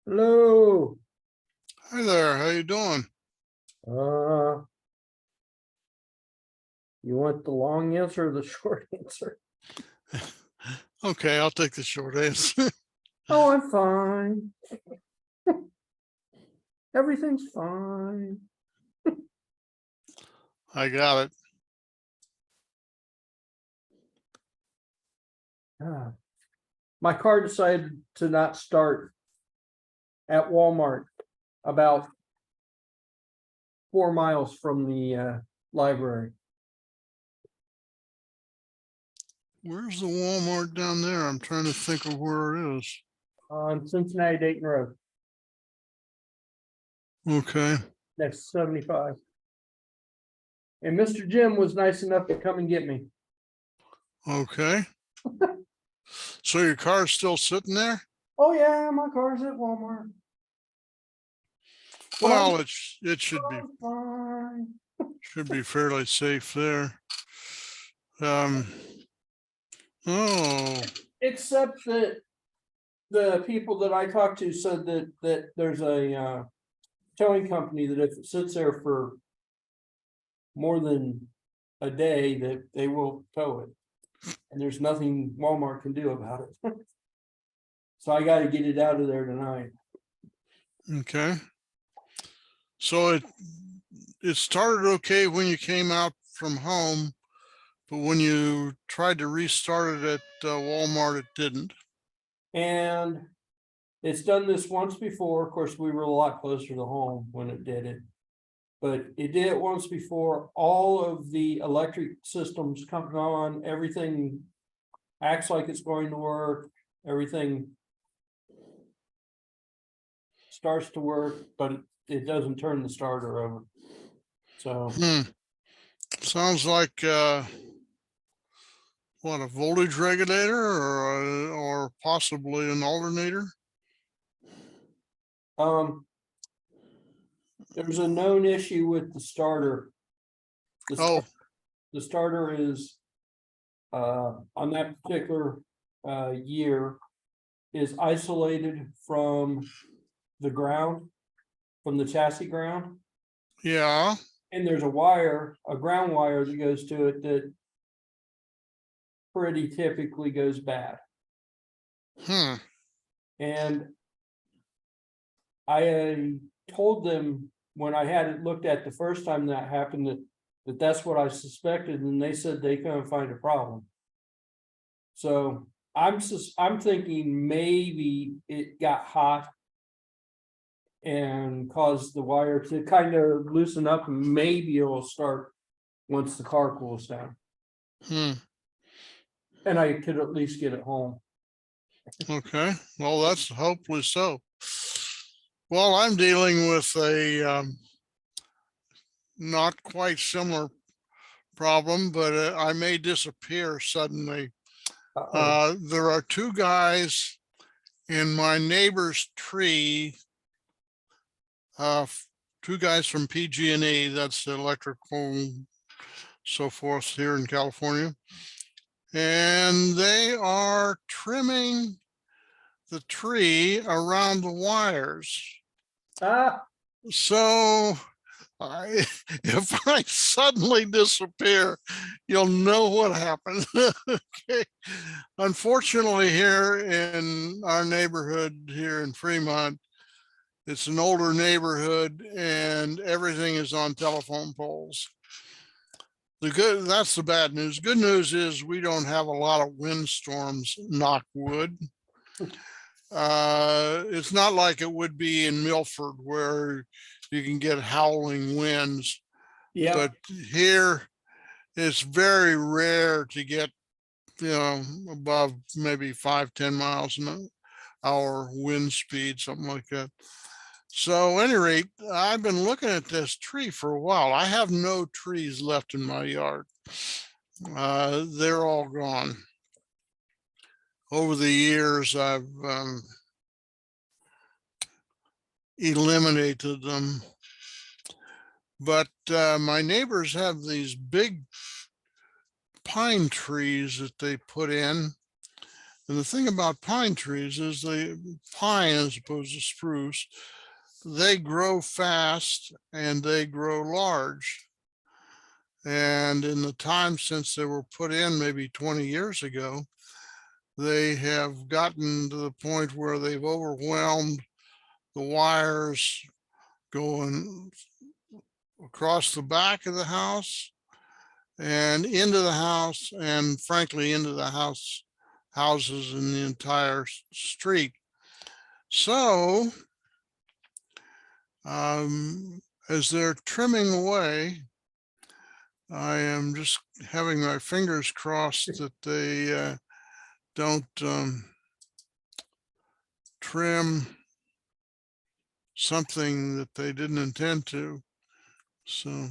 Hello. Hi there, how you doing? Uh, you want the long answer or the short answer? Okay, I'll take the short answer. Oh, I'm fine. Everything's fine. I got it. Ah, my car decided to not start at Walmart about 4 miles from the library. Where's the Walmart down there? I'm trying to think of where it is. On Cincinnati Dayton Road, Okay, next to 75. And Mr. Jim was nice enough to come and get me. okay. So your car's still sitting there? Oh yeah, my car's at Walmart. Well, it I'm fine. should be fairly safe there. Oh, Except that the people that I talked to said that there's a towing company that if it sits there for more than a day, that they will tow it. And there's nothing Walmart can do about it. So I gotta get it out of there tonight. okay. So it started okay when you came out from home, but when you tried to restart it at Walmart, it didn't. And it's done this once before. Of course, we were a lot closer to home when it did it. But it did it once before. All of the electric systems come on, everything acts like it's going to work, everything starts to work, but it doesn't turn the starter over. So Sounds like what, a voltage regulator or possibly an alternator? there's a known issue with the starter. Oh, The starter is on that particular year is isolated from the ground, from the chassis ground. yeah. And there's a wire, a ground wire that goes to it that pretty typically goes bad. And I told them when I had it looked at the first time that happened that that's what I suspected, and they said they couldn't find a problem. So I'm thinking maybe it got hot and caused the wire to kind of loosen up, and maybe it will start once the car cools down. And I could at least get it home. Okay, well, that's hopefully so. Well, I'm dealing with a not quite similar problem, but I may disappear suddenly. There are two guys in my neighbor's tree, two guys from PG&E, that's the electrical so forth here in California. And they are trimming the tree around the wires. So if I suddenly disappear, you'll know what happened. Okay. Unfortunately, here in our neighborhood here in Fremont, it's an older neighborhood and everything is on telephone poles. That's the bad news. Good news is we don't have a lot of windstorms, knock wood. It's not like it would be in Milford where you can get howling winds. Yeah. But here it's very rare to get, above maybe 5-10 miles an hour wind speed, something like that. So at any rate, I've been looking at this tree for a while. I have no trees left in my yard. They're all gone. Over the years, I've eliminated them. But my neighbors have these big pine trees that they put in. And the thing about pine trees is pine as opposed to spruce, they grow fast and they grow large. And in the time since they were put in, maybe 20 years ago, they have gotten to the point where they've overwhelmed the wires going across the back of the house and into the house, and frankly, into the houses in the entire street. So, as they're trimming away, I am just having my fingers crossed that they don't trim something that they didn't intend to. So,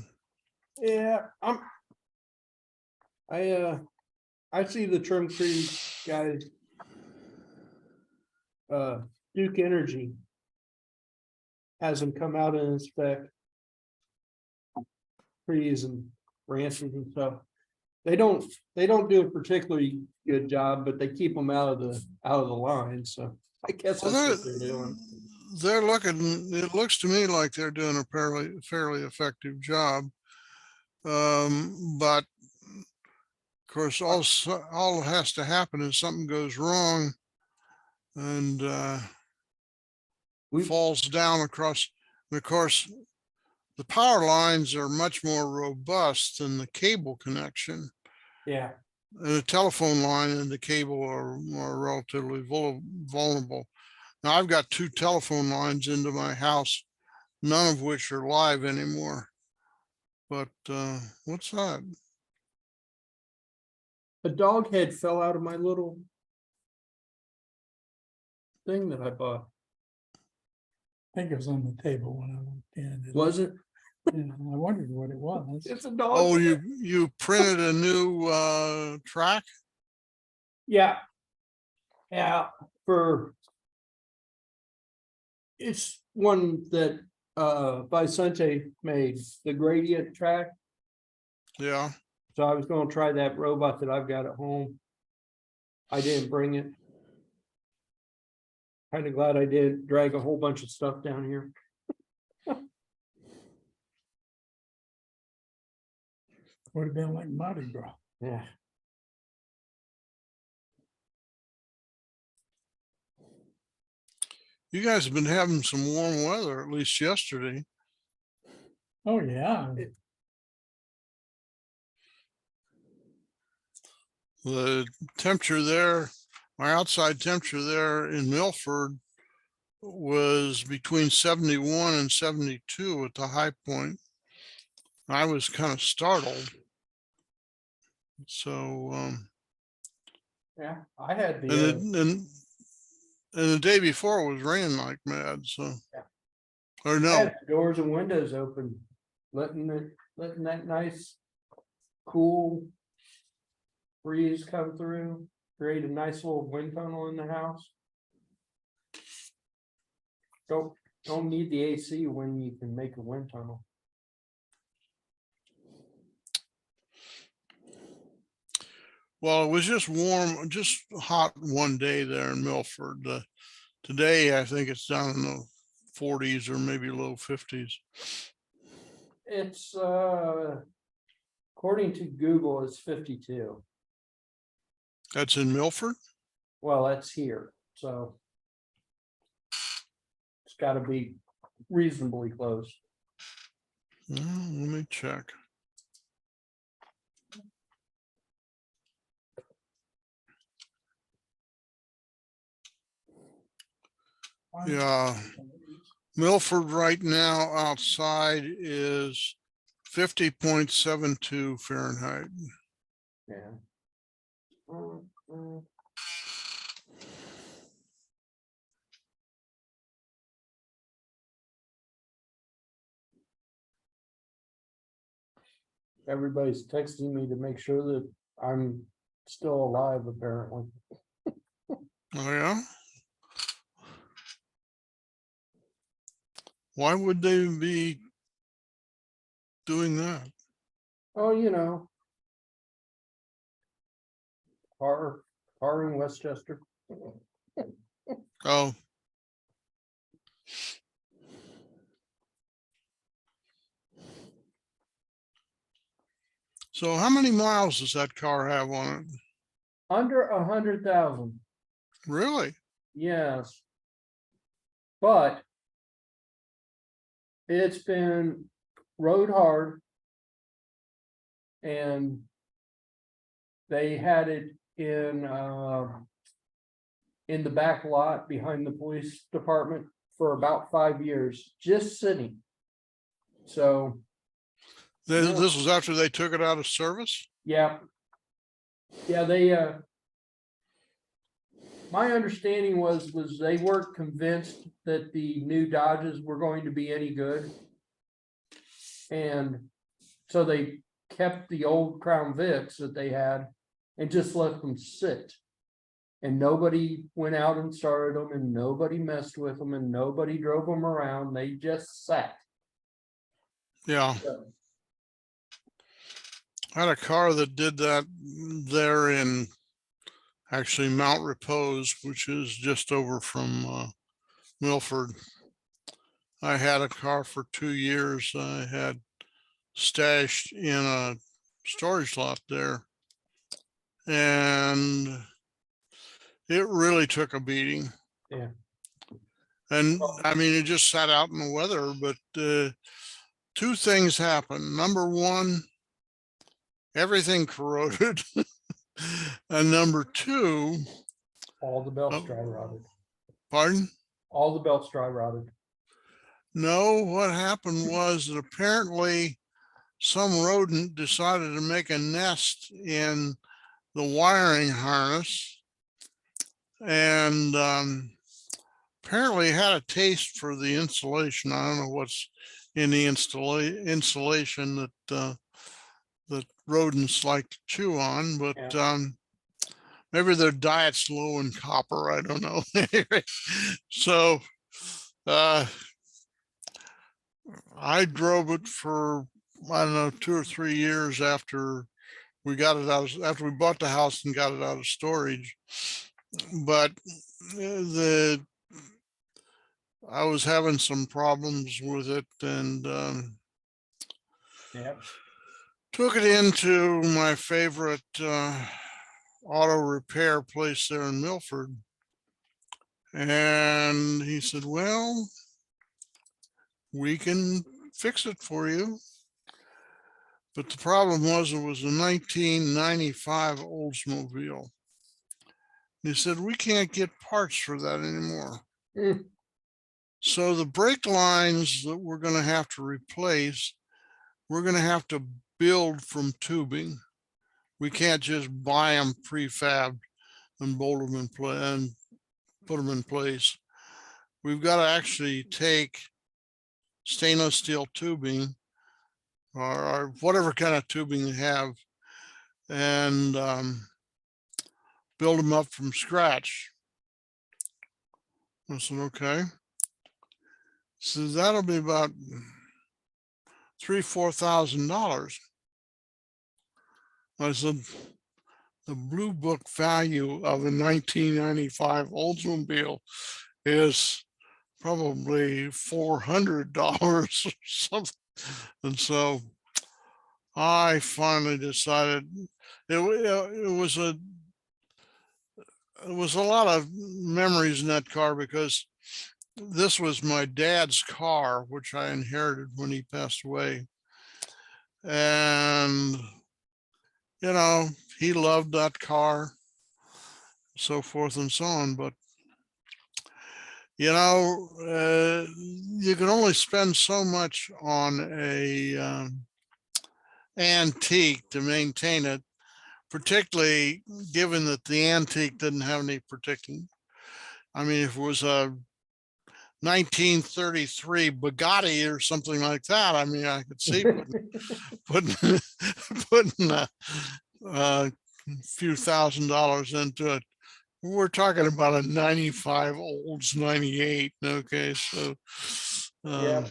Yeah, I see the trim trees guys. Duke Energy has them come out and inspect trees and branches and stuff. They don't do a particularly good job, but they keep them out of the line. So I guess that's what they're doing. they're looking, it looks to me like they're doing a fairly effective job. But of course, all that has to happen is something goes wrong and falls down across. And of course, the power lines are much more robust than the cable connection. Yeah. And the telephone line and the cable are relatively vulnerable. Now I've got 2 telephone lines into my house, none of which are live anymore. But what's that? A dog head fell out of my little thing that I bought. I think it was on the table when I walked in. Was it? Yeah, I wondered what it was. It's a dog. Oh, head. you printed a new track? Yeah. Yeah, it's one that Vicente made, the gradient track. Yeah. So I was gonna try that robot that I've got at home. I didn't bring it. Kind of glad I did drag a whole bunch of stuff down here. Would have been like Mardi Gras. Yeah. You guys have been having some warm weather, at least yesterday. Oh, yeah. The temperature there, my outside temperature there in Milford was between 71 and 72 at the high point. I was kind of startled. So, Yeah, I had and the day before it was raining like mad. So, Yeah. or I no, had the doors and windows open, letting that nice, cool breeze come through, create a nice little wind tunnel in the house. Don't need the AC when you can make a wind tunnel. well, it was just warm, just hot one day there in Milford. Today, I think it's down in the 40s or maybe low 50s. It's according to Google, it's 52. That's in Milford? Well, that's here, so it's got to be reasonably close. Let me check. Yeah, Milford right now outside is 50.72 Fahrenheit. Yeah. Everybody's texting me to make sure that I'm still alive, apparently. Oh, yeah? Why would they be doing that? Oh, you know. Our car in Westchester. Oh, so how many miles does that car have on it? Under 100,000, Really? yes. But it's been rode hard. And they had it in the back lot behind the police department for about 5 years, just sitting. So, This was after they took it out of service? yeah. Yeah, they my understanding was they weren't convinced that the new Dodges were going to be any good. And so they kept the old Crown Vics that they had and just let them sit. And nobody went out and started them, and nobody messed with them, and nobody drove them around. They just sat. Yeah. So, I had a car that did that there in actually Mount Repose, which is just over from Milford. I had a car for 2 years. I had stashed in a storage lot there. And it really took a beating. yeah. And I mean, it just sat out in the weather, but 2 things happened. Number one, everything corroded. And number 2, All the belts dry rotted. pardon? All the belts dry rotted. No, what happened was that apparently some rodent decided to make a nest in the wiring harness, and apparently had a taste for the insulation. I don't know what's in the insulation that that rodents like to chew on, but maybe their diet's low in copper. I don't know. So I drove it for, I don't know, 2 or 3 years after we got it out, after we bought the house and got it out of storage. But I was having some problems with it, and took it into my favorite auto repair place there in Milford. And he said, well, we can fix it for you. But the problem was, it was a 1995 Oldsmobile. He said, we can't get parts for that anymore. So the brake lines that we're going to have to replace, we're going to have to build from tubing. We can't just buy them prefabbed and bolt them in place and put them in place. We've got to actually take stainless steel tubing or whatever kind of tubing they have, and build them up from scratch. I said, okay. So that'll be about $3,000–4,000. I said, the blue book value of a 1995 Oldsmobile is probably $400 or something. And so I finally decided it was a lot of memories in that car, because this was my dad's car, which I inherited when he passed away. And, you know, he loved that car, so forth and so on. But, you know, you can only spend so much on a antique to maintain it, particularly given that the antique didn't have any protecting. I mean, if it was a 1933 Bugatti or something like that, I mean, I could see putting a few $1,000s into it. We're talking about a 95 Olds 98. Okay, so you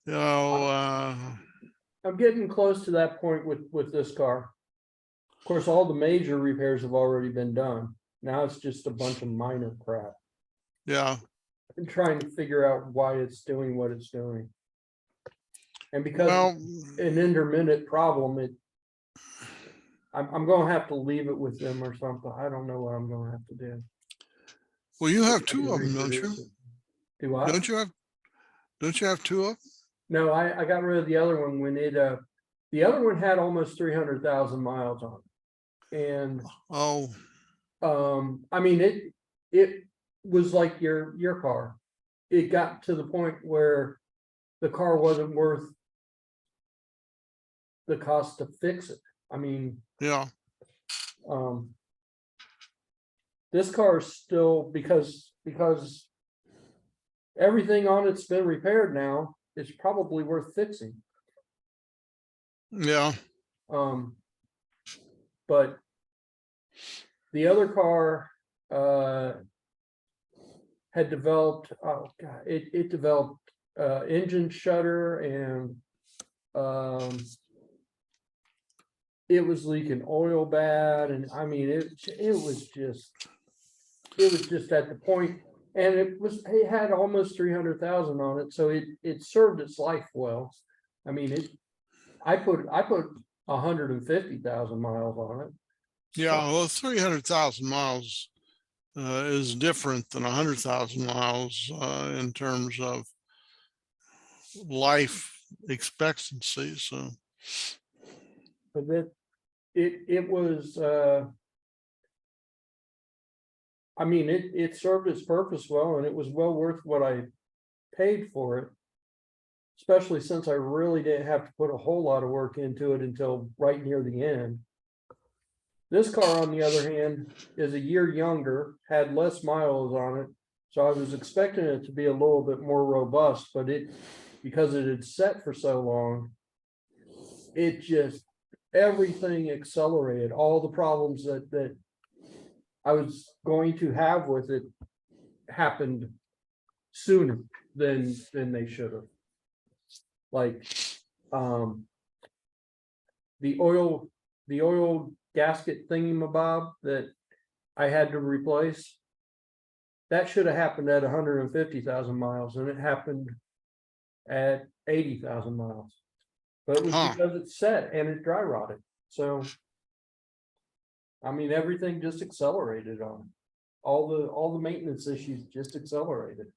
know, I'm getting close to that point with this car. Of course, all the major repairs have already been done. Now it's just a bunch of minor crap. Yeah. I've been trying to figure out why it's doing what it's doing. And because Well, an intermittent problem, I'm gonna have to leave it with them or something. I don't know what I'm gonna have to do. well, you have I two can of them, don't you? reproduce it. Do I? Don't you have two of them? No, I got rid of the other one when the other one had almost 300,000 miles on it. And Oh, I mean, it was like your car. It got to the point where the car wasn't worth the cost to fix it. I mean, yeah. this car is still because everything on it's been repaired now, it's probably worth fixing. Yeah. But the other car had developed, oh God, it developed engine shudder, and it was leaking oil bad, and I mean it was just at the point, and it had almost 300,000 on it, so it served its life well. I mean I put 150,000 miles on it. Yeah. Well, 300,000 miles is different than 100,000 miles in terms of life expectancy. So, But that it was I mean it served its purpose well, and it was well worth what I paid for it, especially since I really didn't have to put a whole lot of work into it until right near the end. This car, on the other hand, is a year younger, had less miles on it, so I was expecting it to be a little bit more robust, but because it had set for so long, it just, everything accelerated. All the problems that I was going to have with it happened sooner than they should have. Like the oil gasket thingamabob that I had to replace, that should have happened at 150,000 miles, and it happened at 80,000 miles. But it was because it's set and it dry rotted. So I mean, everything just accelerated on it. All the maintenance issues just accelerated.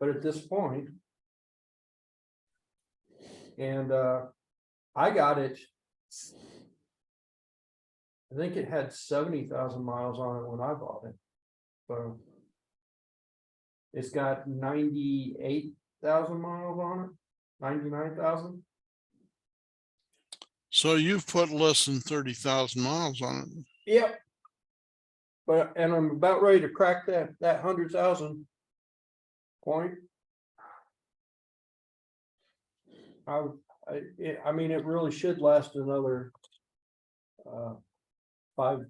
But at this point, and I got it, I think it had 70,000 miles on it when I bought it. So it's got 98,000 miles on it, 99,000. so you've put less than 30,000 miles on it. Yep. And I'm about ready to crack that 100,000 point. I mean, it really should last another 5,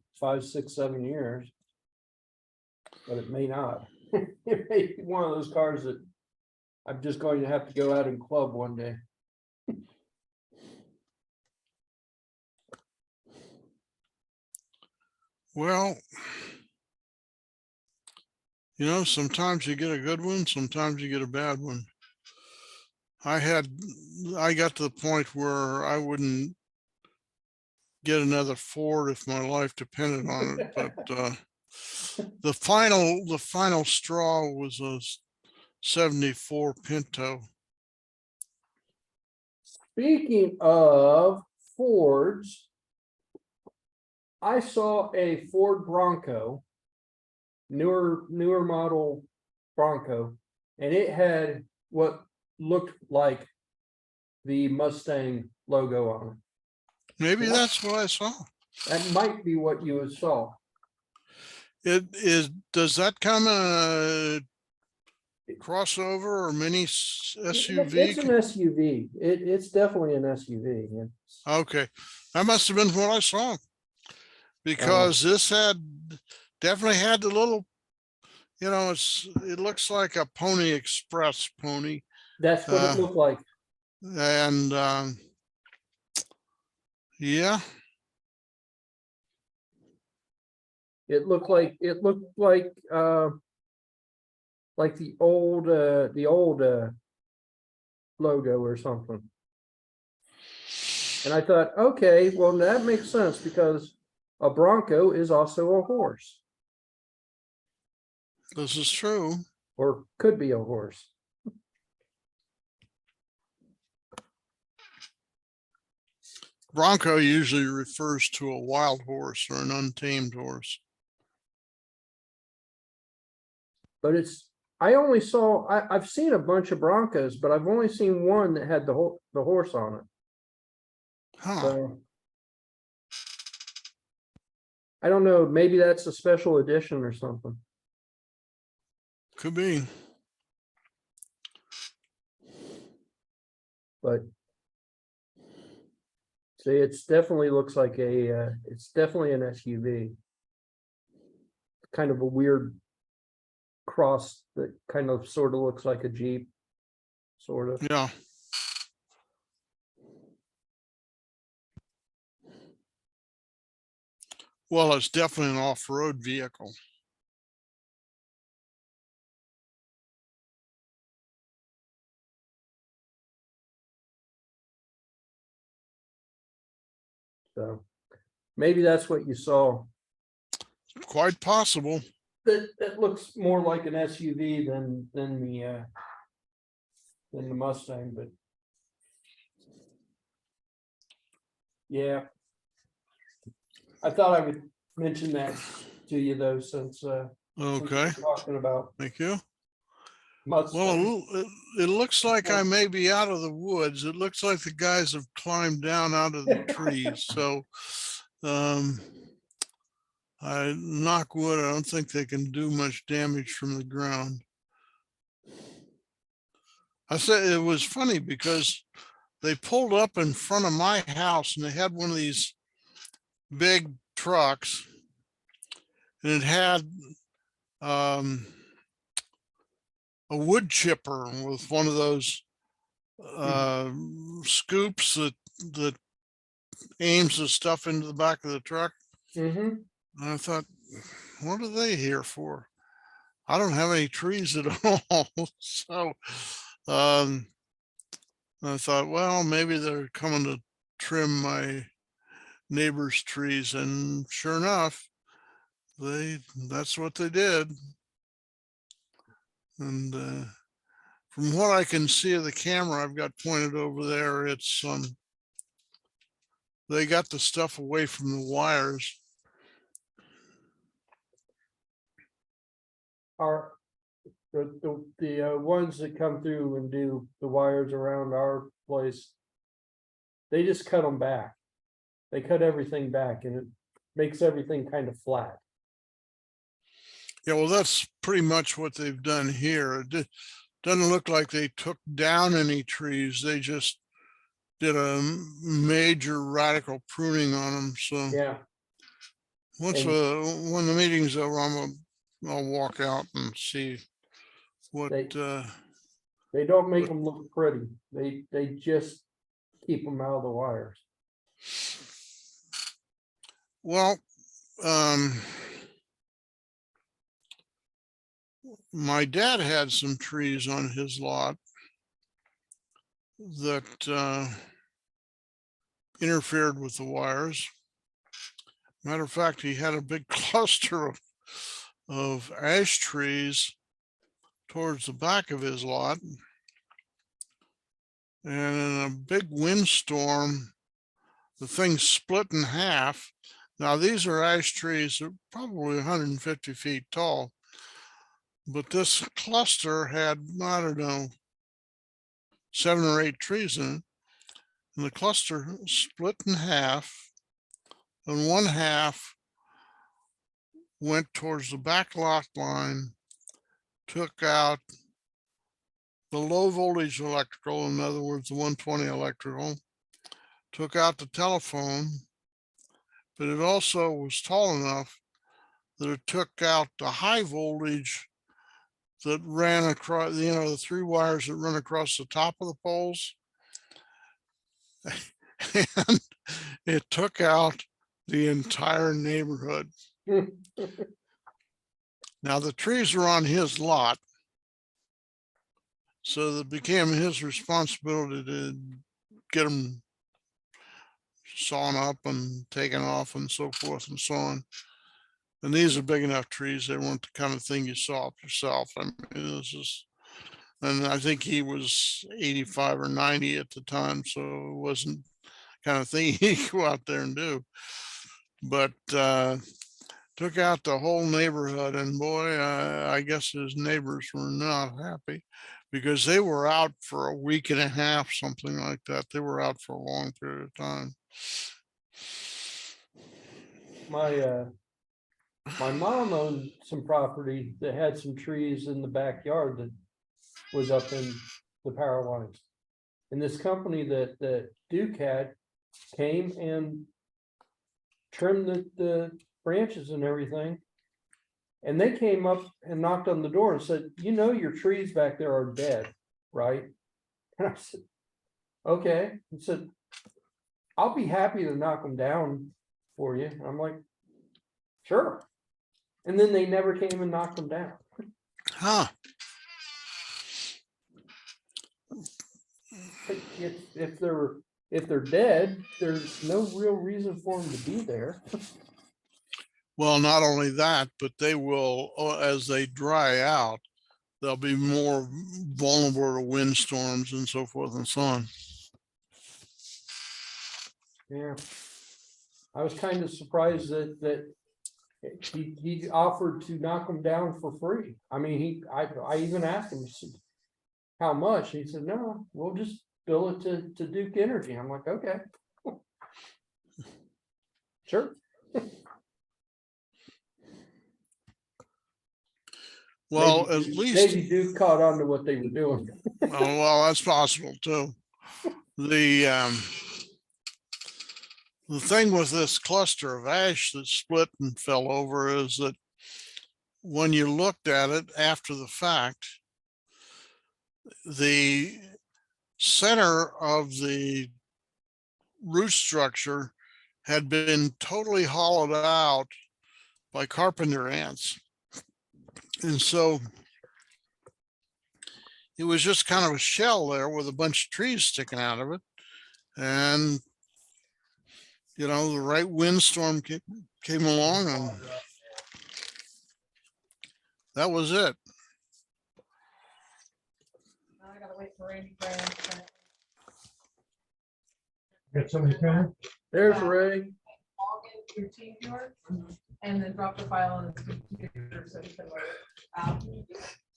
6, 7 years, but it may not. It may be one of those cars that I'm just going to have to go out and club one day. Well, sometimes you get a good one, sometimes you get a bad one. I got to the point where I wouldn't get another Ford if my life depended on it, but the final straw was a 74 Pinto. Speaking of Fords, I saw a Ford Bronco, newer model Bronco, and it had what looked like the Mustang logo on it. Maybe that's what I saw. That might be what you saw. Does that come in a crossover or mini SUV? It's an SUV. It's definitely an SUV. Yeah. Okay, that must have been what I saw, because this definitely had the little, it looks like a Pony Express pony. That's what it looked like. And yeah, It looked like the old logo or something. And I thought, okay, well, that makes sense because a bronco is also a horse, This is true. or could be a horse. Bronco usually refers to a wild horse or an untamed horse. But I've seen a bunch of Broncos, but I've only seen one that had the horse on it. Huh. So I don't know, maybe that's a special edition or something. Could be. But see, it's definitely looks like it's definitely an SUV. Kind of a weird cross that kind of sort of looks like a Jeep, sort of. Yeah. Well, it's definitely an off-road vehicle. So maybe that's what you saw. Quite possible. That looks more like an SUV than the Mustang, but yeah. I thought I would mention that to you though, since Okay. we're talking about Thank you. Mustang. Well, it looks like I may be out of the woods. It looks like the guys have climbed down out of the trees. So I knock wood. I don't think they can do much damage from the ground. I said it was funny because they pulled up in front of my house and they had one of these big trucks and it had a wood chipper with one of those scoops that aims the stuff into the back of the truck. Mm-hmm. And I thought, what are they here for? I don't have any trees at all. So I thought, well, maybe they're coming to trim my neighbor's trees. And sure enough, that's what they did. And from what I can see of the camera I've got pointed over there, it's they got the stuff away from the wires. Are the ones that come through and do the wires around our place, they just cut them back. They cut everything back and it makes everything kind of flat. Yeah, well, that's pretty much what they've done here. It doesn't look like they took down any trees. They just did a major radical pruning on them. So Yeah. once when the meeting's over, I'll walk out and see what. They don't make them look pretty. They just keep them out of the wires. Well, my dad had some trees on his lot that interfered with the wires. Matter of fact, he had a big cluster of ash trees towards the back of his lot. And in a big windstorm, the thing split in half. Now, these are ash trees that are probably 150 feet tall. But this cluster had, I don't know, 7 or 8 trees in it. And the cluster split in half. And one half went towards the back lot line, took out the low voltage electrical, in other words, the 120 electrical, took out the telephone, but it also was tall enough that it took out the high voltage that ran across, the 3 wires that run across the top of the poles. And it took out the entire neighborhood. Now, the trees were on his lot. So it became his responsibility to get them sawn up and taken off and so forth and so on. And these are big enough trees. They weren't the kind of thing you saw up yourself. I mean, this is, and I think he was 85 or 90 at the time. So it wasn't the kind of thing he'd go out there and do. But took out the whole neighborhood, and boy, I guess his neighbors were not happy because they were out for a week and a half, something like that. They were out for a long period of time. My mom owned some property that had some trees in the backyard that was up in the power lines. And this company that Duke had came and trimmed the branches and everything. And they came up and knocked on the door and said, you know, your trees back there are dead, right? And I said, okay. He said, I'll be happy to knock them down for you. I'm like, sure. And then they never came and knocked them down. Huh. If they're dead, there's no real reason for them to be there. Well, not only that, but they will, as they dry out, they'll be more vulnerable to windstorms and so forth and so on. Yeah. I was kind of surprised that he offered to knock them down for free. I mean, I even asked him, how much? He said, no, we'll just bill it to Duke Energy. I'm like, okay. Sure. Well, maybe, at least maybe Duke caught on to what they were doing. well, that's possible too. The thing with this cluster of ash that split and fell over is that when you looked at it after the fact, the center of the root structure had been totally hollowed out by carpenter ants. And so it was just kind of a shell there with a bunch of trees sticking out of it. And, you know, the right windstorm came along and that was it. Now I gotta wait for Randy Graham. Got somebody coming? There's Ray. Log into your TeamViewer and then drop the file on the computer so you can load it out.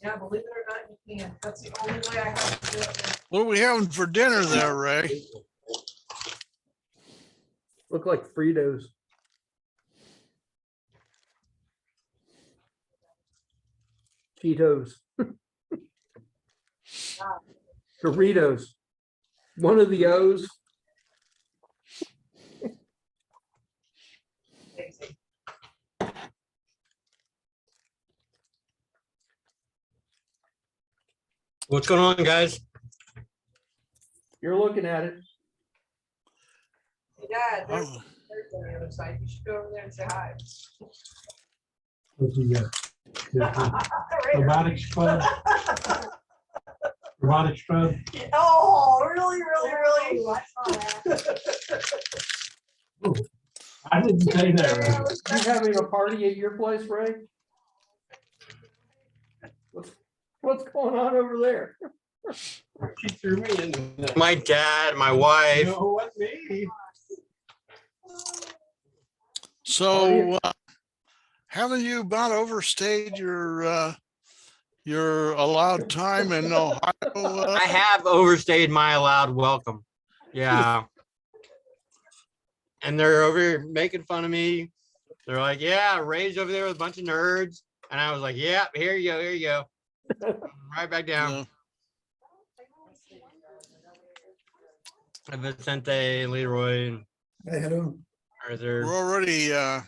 Yeah, believe it or not, you can. That's the only way I have to do it. What are we having for dinner there, Ray? Look like Fritos. Cheetos. Doritos. One of the O's. What's going on, guys? You're looking at it. Hey, Dad, there's Oh, on the other side. You should go over there and say hi. What's he got? Right. Robotics club, robotics club. Oh, really, really, really? I didn't say that. You having a party at your place, Ray? What's going on over there? She threw me in. My dad, my wife. No, what me? so haven't you about overstayed your allowed time in Ohio? I have overstayed my allowed welcome. Yeah. And they're over here making fun of me. They're like, yeah, Ray's over there with a bunch of nerds. And I was like, yeah, here you go, here you go. Right back down. No. And Vicente, Leroy, and Hey, hello. Arthur. We're already Oh,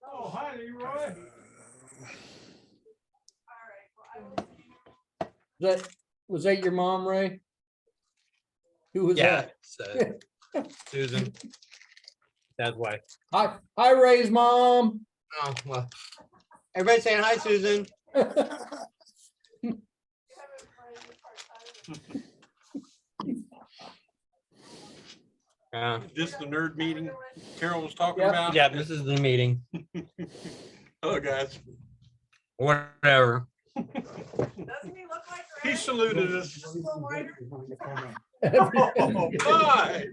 hi, Leroy. Was that your mom, Ray? Who was Yeah, that? so, Susan. Dad's wife. Hi, Ray's mom. Oh, well. Everybody saying hi, Susan. This the nerd meeting Carol was talking Yeah. about? Yeah, this is the meeting. Oh, guys. Whatever. Doesn't he look like? He saluted us. Oh, God.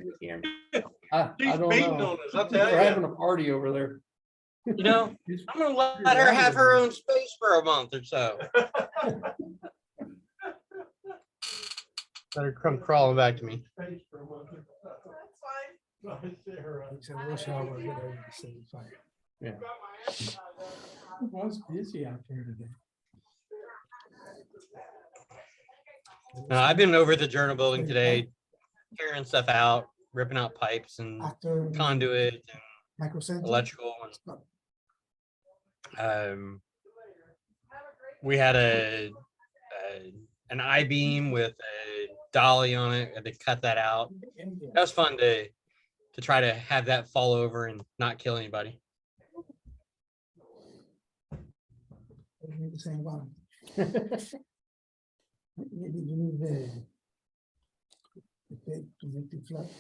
I He's don't beating know. on us, I'll tell We're having you. a party over there. You know, I'm gonna let her have her own space for a month or so. Let her come crawling back to me. That's fine. It was busy out there today. No, I've been over at the journal building today, tearing stuff out, ripping out pipes and After conduit and microcenter. electrical. We had an I-beam with a dolly on it, and they cut that out. That was fun to try to have that fall over and not kill anybody. The same one. Maybe you need the tape to make it flat.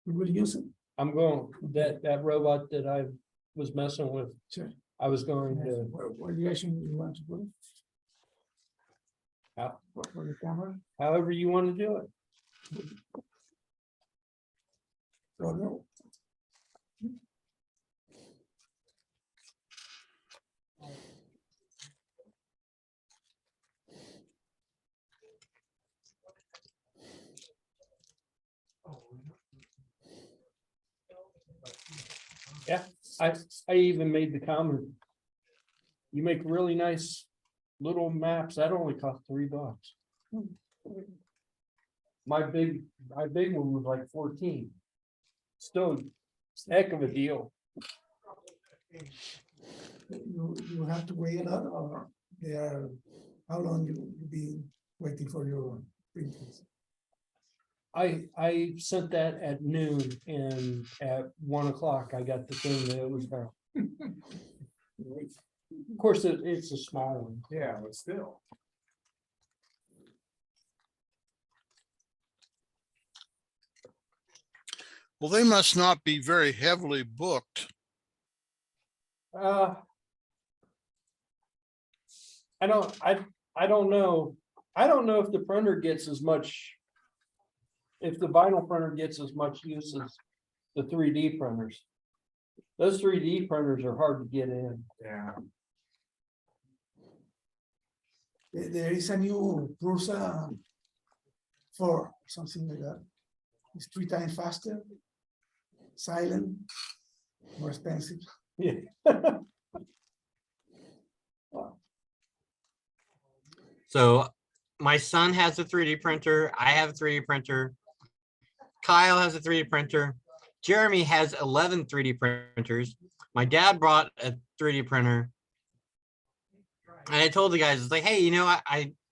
We will use it. I'm going, that robot that I was messing with, Sure. I was going to, What direction you want to put it? Out. For the camera? however you want to do it. Oh, no. I even made the comment. You make really nice little maps, that only cost $3. My big one was like 14. Still, heck of a deal. You have to wait a lot, or they are, how long you be waiting for your printers? I sent that at noon and at 1 o'clock I got the thing that it was there. Of course, it's a small one. Yeah, but still. Well, they must not be very heavily booked. I don't know. I don't know if the printer gets as much. If the vinyl printer gets as much use as the 3D printers. Those 3D printers are hard to get in. Yeah. There is a new Prusa 4, something like that. It's 3 times faster, silent, more expensive. Yeah. So my son has a 3D printer. I have a 3D printer. Kyle has a 3D printer. Jeremy has 11 3D printers. My dad brought a 3D printer. And I told the guys, it's like, hey, you know,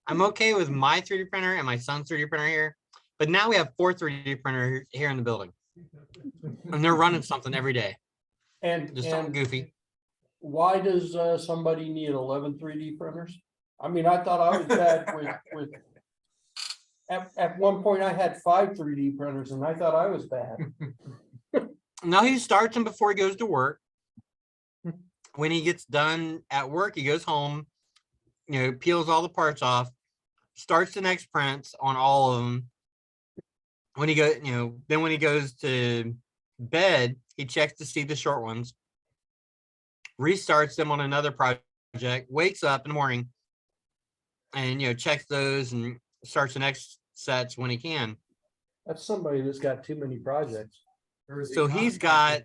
I'm okay with my 3D printer and my son's 3D printer here. But now we have 4 3D printers here in the building. And they're running something every day. And, Just something and goofy. why does somebody need 11 3D printers? I mean, I thought I was bad with. At one point, I had 5 3D printers and I thought I was bad. Now he starts them before he goes to work. When he gets done at work, he goes home, you know, peels all the parts off, starts the next prints on all of them. When he goes, you know, then when he goes to bed, he checks to see the short ones, restarts them on another project, wakes up in the morning and, you know, checks those and starts the next sets when he can. That's somebody that's got too many projects. So he's got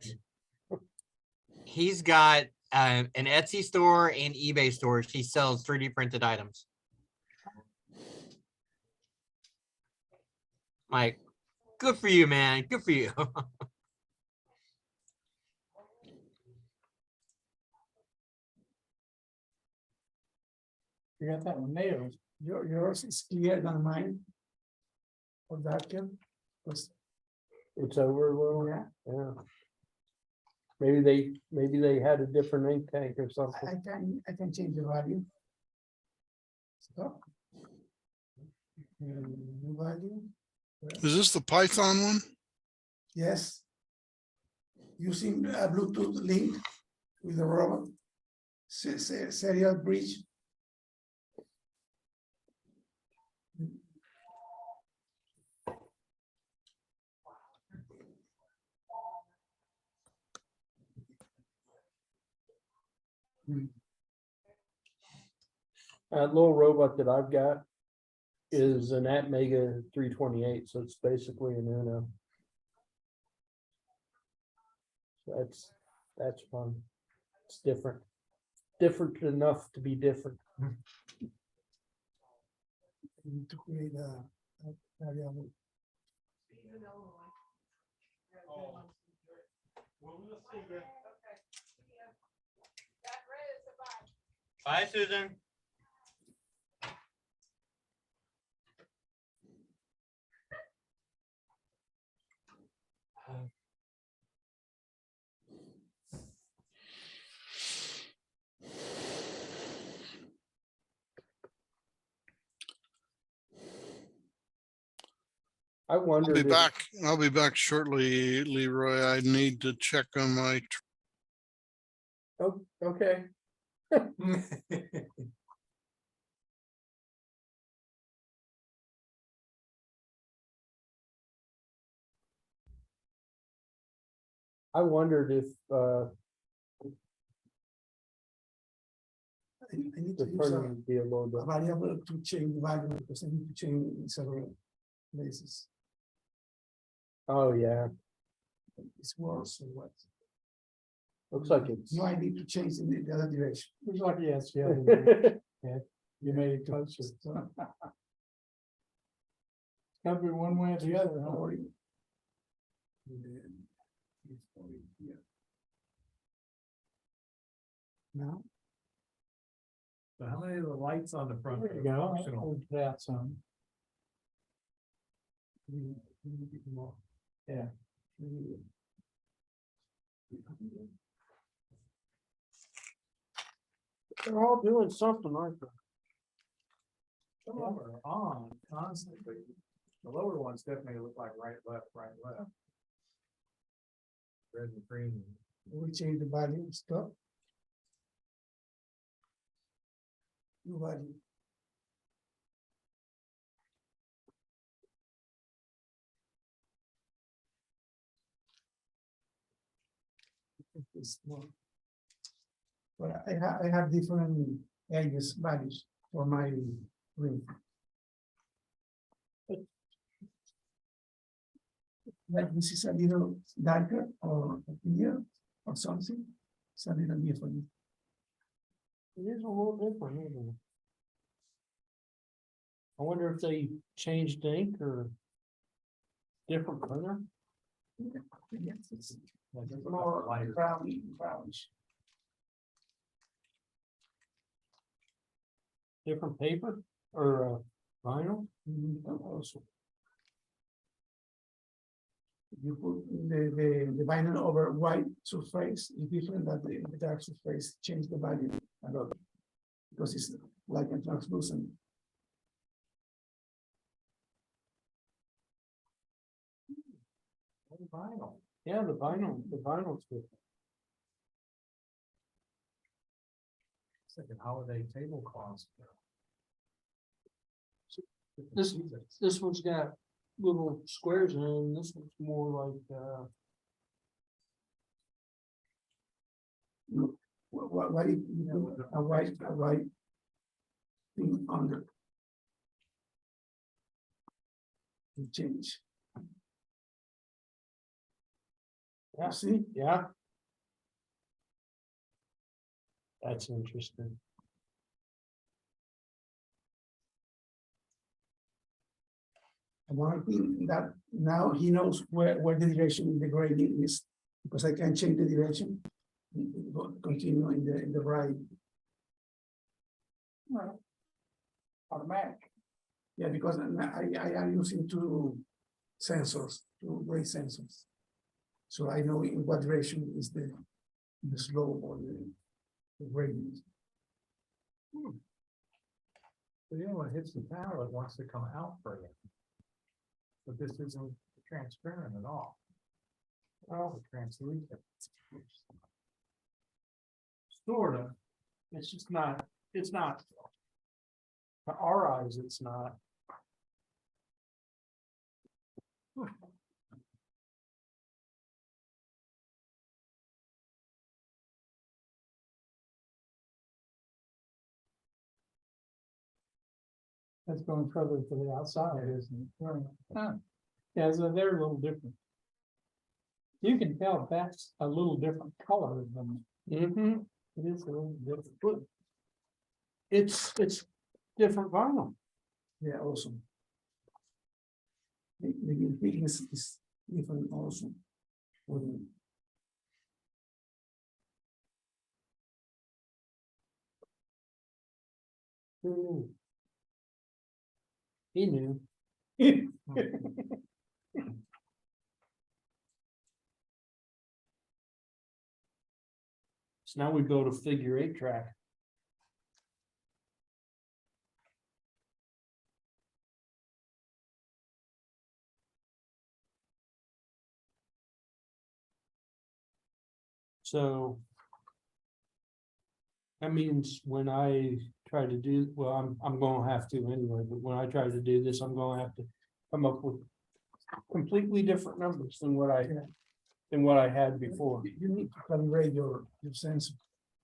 an Etsy store and eBay store. He sells 3D printed items. Like, good for you, man. Good for you. You got that one nailed. Yours is clearer than mine. Or darker. It's over a little. Yeah. Yeah. maybe they had a different ink tank or something. I can change the value. Stop. New value, Is this the Python one? yes. Using a Bluetooth link with the robot. Serial bridge. That little robot that I've got is an Atmega 328, so it's basically an Uno. That's fun. It's different. Different enough to be different. Need to create a variable. Bye, Susan. I I'll wonder. be back. I'll be back shortly, Leroy. I need to check on my. Oh, okay. I wondered if I need the to use printing would be a little a bit. variable to change the value because I need to change in several places. Oh, yeah. It's worse or what? Looks like it's. No, I need to change in the other direction. Looks like yes, yeah, you made it closer. Gotta be one way or the other, huh? Now, So how many of the lights on the front? There you go. That's some. Yeah. They're all doing something, aren't they? Some of them are on constantly. The lower ones definitely look like right, left, right, left. Red and green. we change the value, stop. New value. It's more. But I have different ages values for my ring. Like this is a little darker or clear or something. It's a little different. It is a little different, isn't it? I wonder if they changed ink or different printer. Yes, it's Like, it's more lighter. brownish. Different paper or vinyl. Also. You put the vinyl over white surface is different than the dark surface, change the value a lot. Because it's like a translucent. Vinyl. Yeah, the vinyl's good. It's like a holiday tablecloth. This one's got little squares in it, and this one's more like Why you put a white thing under? To change. yeah, See, yeah. That's interesting. one thing that now he knows where the direction the grading is, because I can change the direction. Continue in the right. Well, automatic. Yeah, because I am using two sensors, two grade sensors. So I know in what direction is the slope or the gradient. But then when it hits the panel, it wants to come out further. But this isn't transparent at all. Oh, translucent. Sort of. It's just not, it's not. To our eyes, it's not. That's going further to the outside, isn't it? Huh. Yeah, so they're a little different. You can tell that's a little different color than, Mm-hmm. it is a little different. It's different vinyl. Yeah, awesome. The thickness is different also. Who knew? He knew. So now we build a figure 8 track. So that means when I try to do, well, I'm gonna have to anyway, but when I try to do this, I'm gonna have to come up with completely different numbers than what I had before. You need to calibrate your sensor.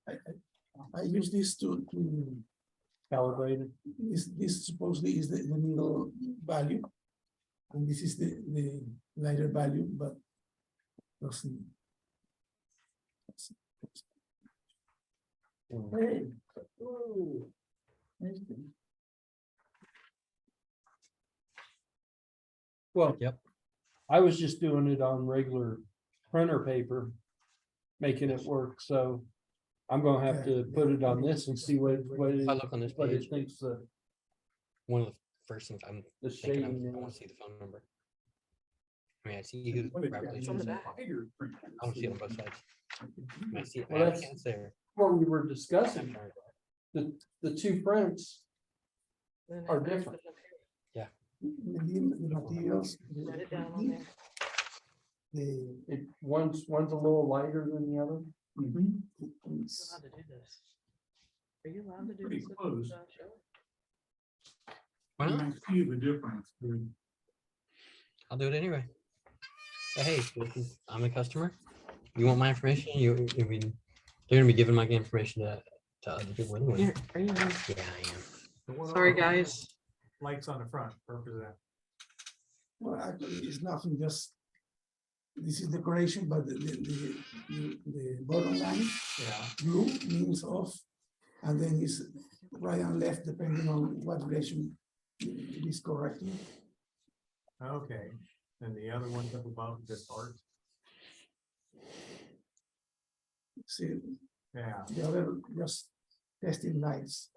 I use this to Calibrated. this supposedly is the middle value. And this is the lighter value, but doesn't. Hey. Ooh. Interesting. Well. Yep. I was just doing it on regular printer paper, making it work, so I'm gonna have to put it on this and see what If I look on this what it page, thinks one of the first things I'm the thinking shading of, I want is. to see the phone number. I mean, I see who Rapidly shows up. I want to see it on both sides. I mean, I see Well, ad that's- accounts there. What we were discussing, the two prints are different. The materials. Write it down on there. One's a little lighter than the other. It's- Allowed to do this. Are you allowed to do Pretty this? with close. the show? Why not? I see the difference. I'll do it anyway. Hey, I'm a customer. You want my information? I mean, they're gonna be giving my information to other people anyway. Here, are you? Yeah, I am. The one Sorry, on the- guys. Lights on the front, purpose of that. Well, actually, it's nothing, just. This is decoration, but the bottom line, Yeah. blue means off. And then it's right and left, depending on what direction it is correctly. Okay, and the other ones up above, just art. See, Yeah. the other just testing lights.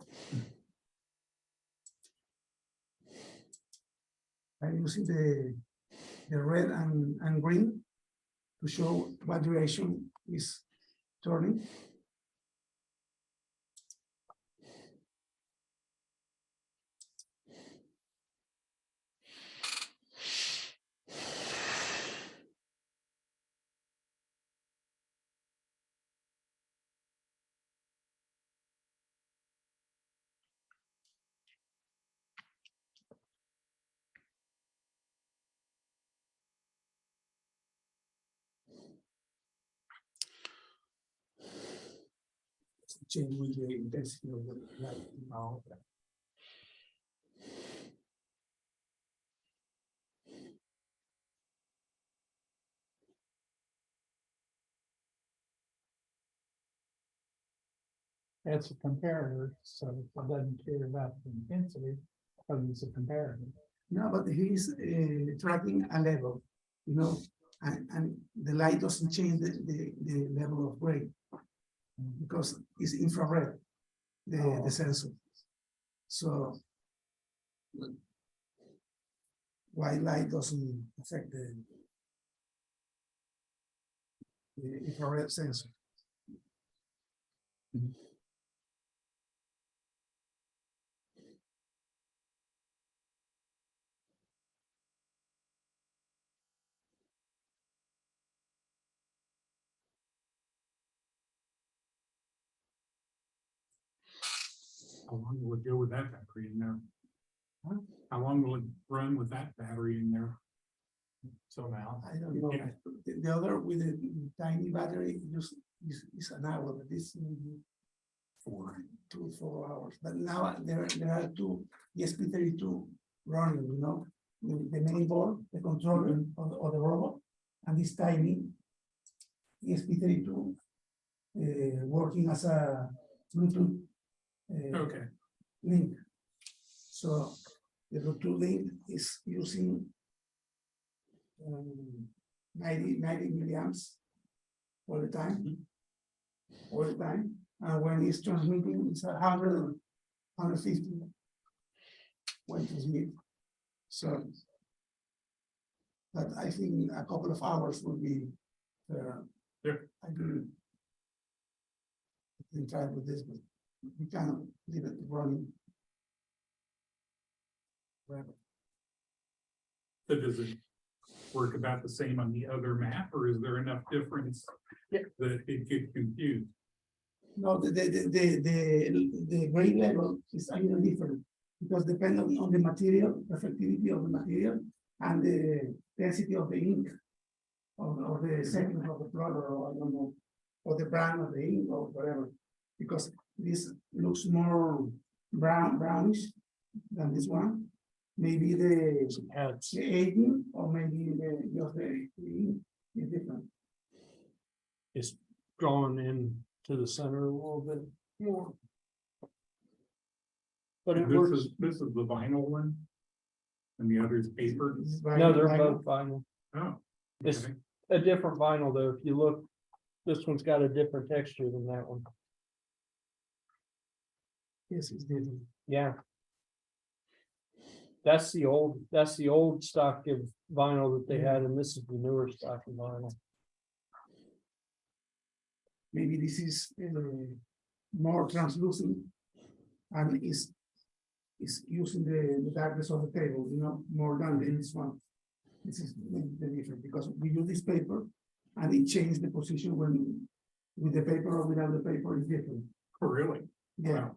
I'm using the red and green to show what direction is turning. Change with the intensity of the light. Oh, okay. It's a comparator, so it doesn't care about the intensity, but it's a comparator. No, but he's tracking a level, and the light doesn't change the level of gray because it's infrared, the sensor. So white light doesn't affect the infrared sensor. How long will it go with that battery in there? How long will it run with that battery in there? So now. I don't know. Yeah. The other with the tiny battery just is an hour, but this maybe 4 hours. But now there are two ESP32 running, you know, the main board, the controller of the robot, and this tiny ESP32 working as a Bluetooth Okay, link. So the Bluetooth link is using 90 milliamps all the time. And when it's transmitting, it's 150 when transmit. So, but I think a couple of hours will be I can try with this, but we cannot leave it running. Forever. so does it work about the same on the other map, or is there enough difference that it get confused? No, the grade level is a little different because depending on the material, reflectivity of the material, and the density of the ink, or the segment of the plotter, or I don't know, or the brand of the ink, or whatever. Because this looks more brownish than this one. Maybe the aging, or maybe the ink is different. It's drawn in to the center a little bit more. But it And works. this is the vinyl one, and the other is paper. This is No, they're vinyl. both vinyl. Oh, It's okay. a different vinyl though. If you look, this one's got a different texture than that one. Yes, it's different. Yeah. That's the old stock of vinyl that they had, and this is the newer stock of vinyl. Maybe this is more translucent and is using the darkness of the table, you know, more than this one. This is the difference because we use this paper and it changed the position when with the paper or without the paper is different. Oh, really? Yeah.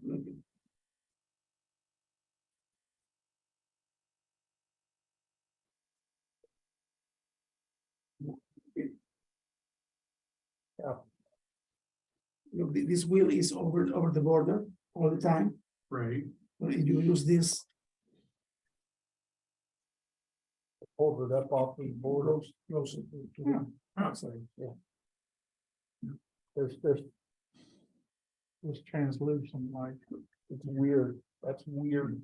Look, this wheel is over the border all the time. Right. But if you use this, Hold it up off the board. closer to Yeah. the Oh, outside. Yeah. There's It's translucent, like, it's weird. That's weird.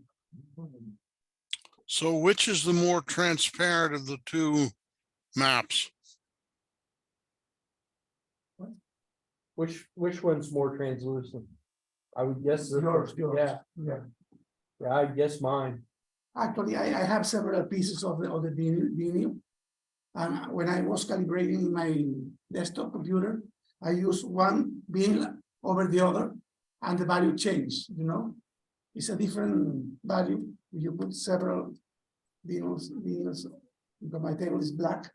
So which is the more transparent of the two maps? Which one's more translucent? I would guess. Yours. Yeah, Yeah. yeah, I guess mine. Actually, I have several pieces of the vinyl. And when I was calibrating my desktop computer, I used one vinyl over the other, and the value changed, you know? It's a different value. You put several vinyls, because my table is black.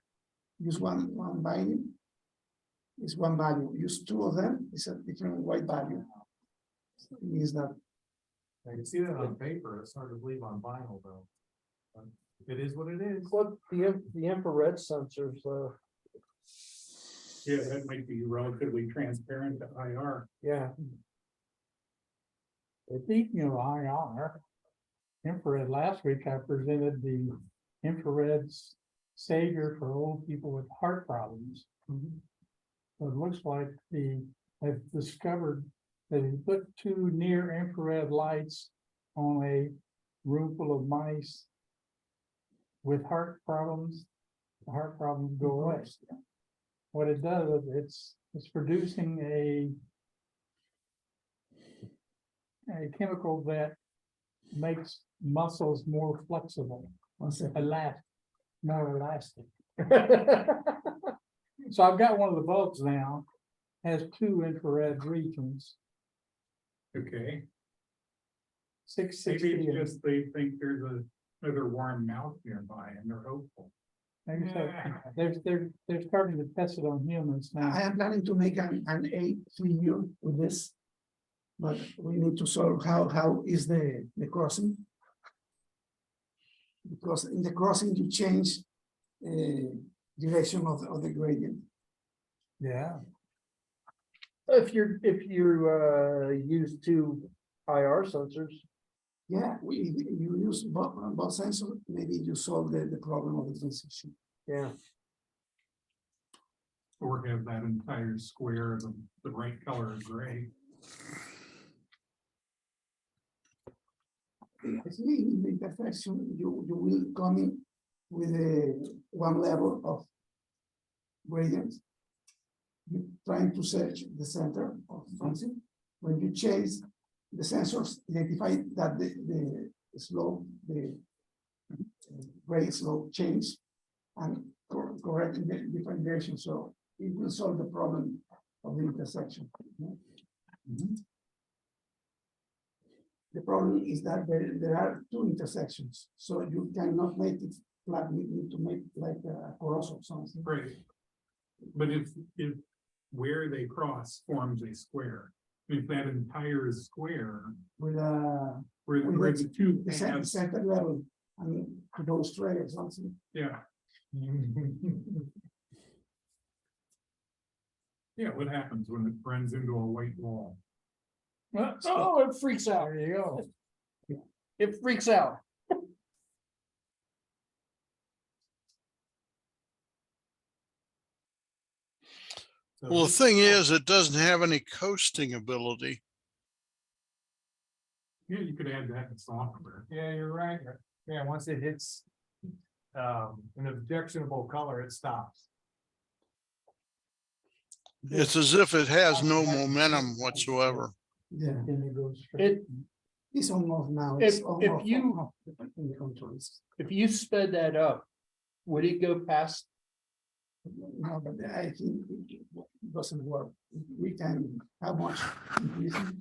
Use one vinyl, it's one value. Use two of them, it's a different white value. It means that I can see that on paper. It's hard to believe on vinyl though. But it is what it is. What the infrared sensors, Yeah, that might be relatively transparent to IR. yeah. speaking of IR, infrared, last week I presented the infrared savior for old people with heart problems. So it looks like they've discovered that he put two near infrared lights on a room full of mice with heart problems. The heart problems go away. What it does is it's producing a chemical that makes muscles more flexible, one second. more elastic. So I've got one of the bulbs now, has 2 infrared regions, Okay, 660. maybe it's and- just they think there's another warm mouth nearby and they're hopeful. Maybe so. They're starting to test it on humans I now. am planning to make an A figure with this. But we need to solve how is the crossing. Because in the crossing you change direction of the gradient. Yeah. If you use 2 IR sensors, Yeah, you use both sensors, maybe you solve the problem of the transition. yeah. Or have that entire square, the right color of gray. Actually, in the intersection, you will come in with one level of gradient. You're trying to search the center of something. When you change, the sensors identify that the slope, the grade slope change and correct in the different direction. So it will solve the problem of the intersection. The problem is that there are 2 intersections, so you cannot make it flat. You need to make like a cross or something. Right. But if where they cross forms a square, if that entire square, With where the two the halves, center level, I mean, to go straight or something. yeah. Yeah, what happens when it runs into a white wall? Oh, it freaks out. There you go. It freaks out. Well, the thing is, it doesn't have any coasting ability. Yeah, you could add that in software. Yeah, you're right. Yeah, once it hits an objectionable color, it stops. It's as if it has no momentum whatsoever. Yeah, And it goes straight. it's almost now. If- It's if almost you- in the controls. If you sped that up, would it go past? No, but I think it doesn't work. We can, how much? increasing?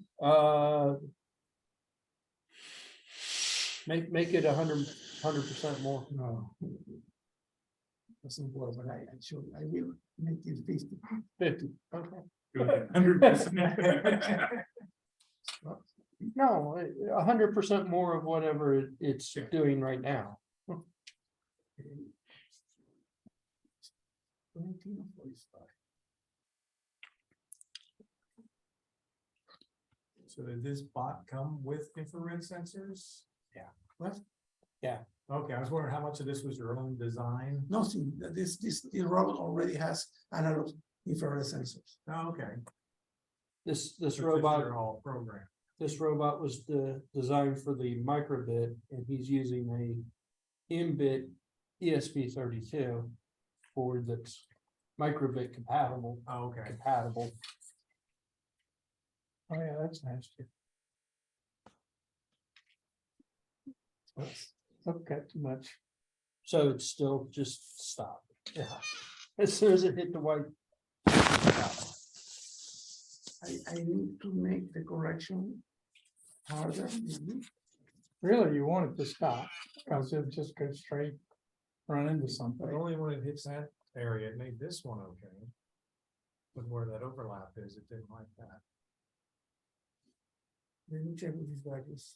Make it 100% more. No. Doesn't work, but I will make it 50. 50. Okay. 100%. No, 100% more of whatever it's doing right now. 19 or 45. So did this bot come with infrared sensors? Yeah. What? Yeah. Okay, I was wondering how much of this was your own design? Nothing, this robot already has analog infrared sensors. Oh, okay. This So just robot, they're all programmed. this robot was designed for the microbit, and he's using a in-bit ESP32 for that's microbit compatible. Oh, okay. Compatible. Oh, yeah, that's nice too. Okay, too much. So it's still just stop. Yeah. As soon as it hit the white. I need to make the correction harder. maybe. Really, you want it to stop, because it just goes straight, run into But something. only when it hits that area, it made this one okay. But where that overlap is, it didn't like that. Let me check with these values.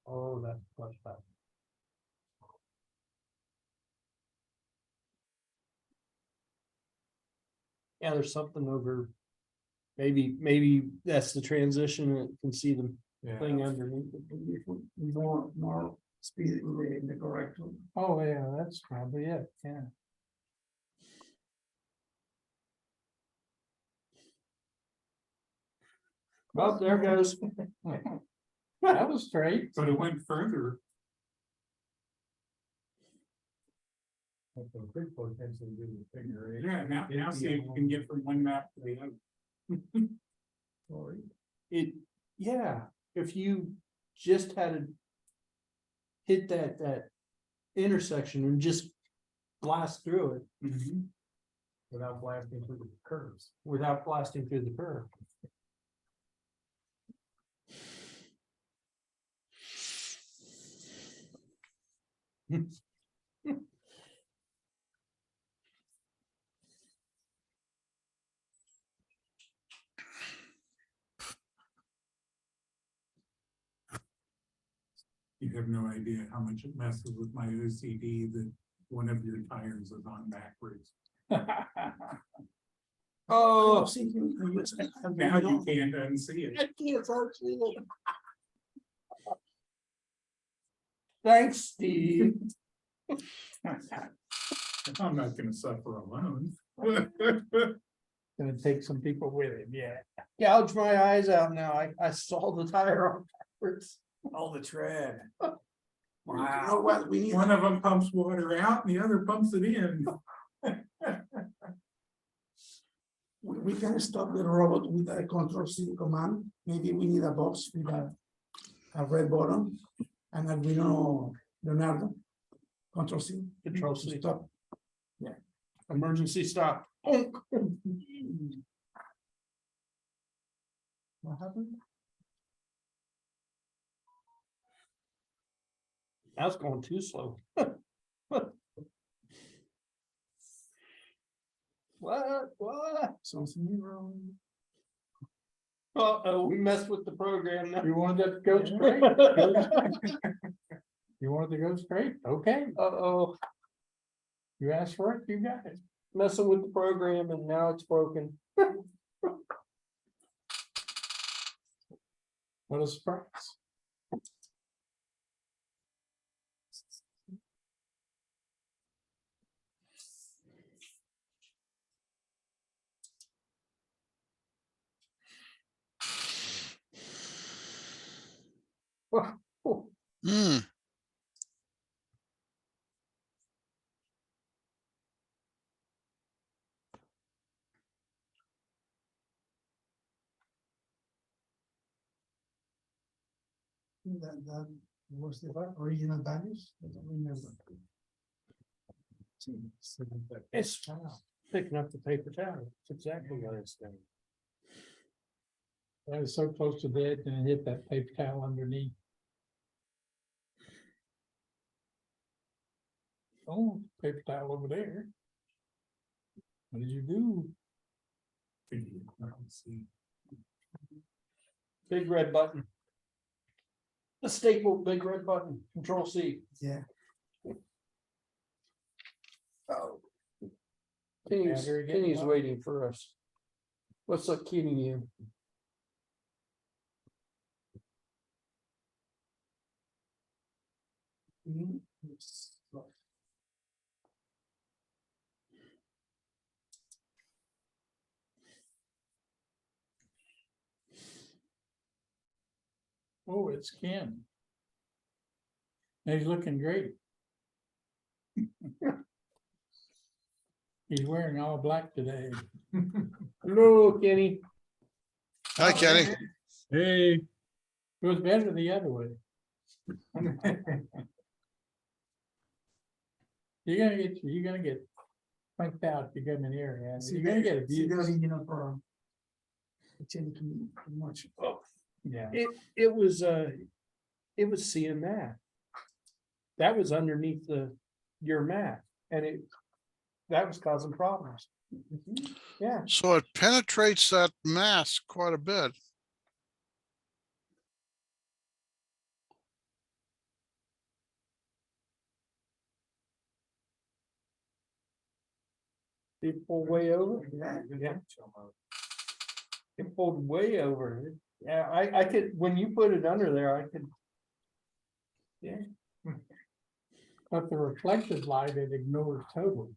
Oh, that's much better. Yeah, there's something over. Maybe that's the transition. It can see the Yeah. thing underneath it. If we more speed in the correction. Oh, yeah, that's probably it, yeah. Oh, there it goes. That was straight. But it went further. But the quick potentially do the figure eight. Yeah, now see if you can get from one map to the other. Sorry. Yeah, if you just had to hit that intersection and just blast through it Without blasting through the curves. without blasting through the curve. You have no idea how much it messes with my OCD that one of your tires is on backwards. Oh, Now you can't unsee it. I can't see it. Thanks, Steve. I'm not gonna suffer alone. Gonna take some people with him, yeah. Gouge my eyes out now. I saw the tire on backwards. All the tread. You know what, we need, One of them pumps water out and the other pumps it in. we can stop the robot with a Control-C command. Maybe we need a box with a red button and Arduino Leonardo. Control-C. Control-C. Stop. Emergency stop. What happened? That's going too slow. What? Something wrong. Uh-oh, we messed with the program now. You wanted that to go straight? You wanted to go straight? Okay, Uh-oh, you asked for it, you got it. messing with the program and now it's broken. What a surprise. Hmm. That was the original values. I don't remember. It's picking up the paper towel. That's exactly what it's doing. I was so close to the edge and it hit that paper towel underneath. Oh, paper towel over there. What did you do? Big red button. The staple, big red button, Control-C. Yeah. Oh. Kenny's Battery getting Kenny's low. waiting for us. What's up, Kenny? Oh, it's Ken. He's looking great. He's wearing all black today. Hello, Kenny. Hi, Kenny. Hey. It was better the other way. You're gonna get punked out if you come in here, yeah. You're gonna get abused. original program. Changed too much. Yeah. It was seeing that. That was underneath your mat and that was causing problems. Yeah, So it penetrates that mask quite a bit. it pulled way over. Yeah. It pulled way over. Yeah, I could, when you put it under there, I could. Yeah, But the reflected light, it ignores totally.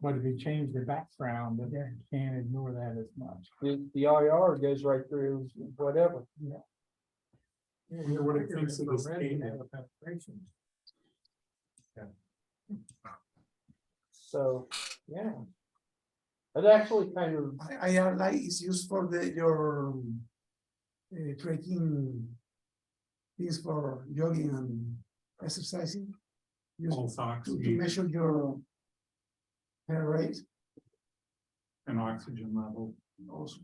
But if you change the background, then you can't ignore that as much. the IR goes right through whatever. Yeah. Wonder what it thinks of this Red cable. have a penetration. So, yeah. It actually kind of, IR light is used for your creating things for jogging and exercising. pulse to oxygen measure your heart rate and oxygen level. also.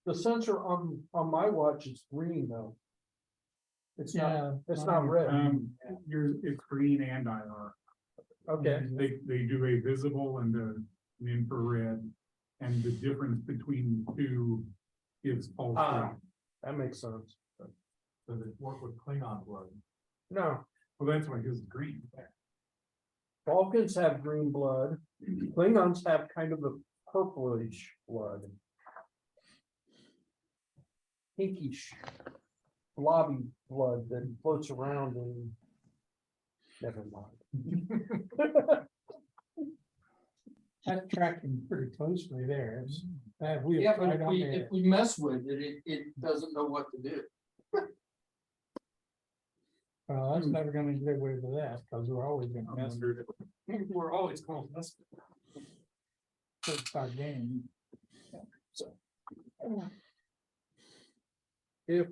The sensor on my watch is green though. It's Yeah, it's not red. It's green and IR. Okay, They do a visible and an infrared, and the difference between the two is pulse Ah. rate. that makes sense. Does it work with Klingon blood? No, Well, that's why his is green. Vulcans have green blood. Klingons have kind of a purplish blood. Pinkish, blobby blood that floats around and. Never mind. That's tracking pretty closely there. It's that wheel Yeah, but right on there. if we mess with it, it doesn't know what to do. Well, that's never gonna get away with that, because we're always gonna I mess wondered if We're always going to mess with our game. If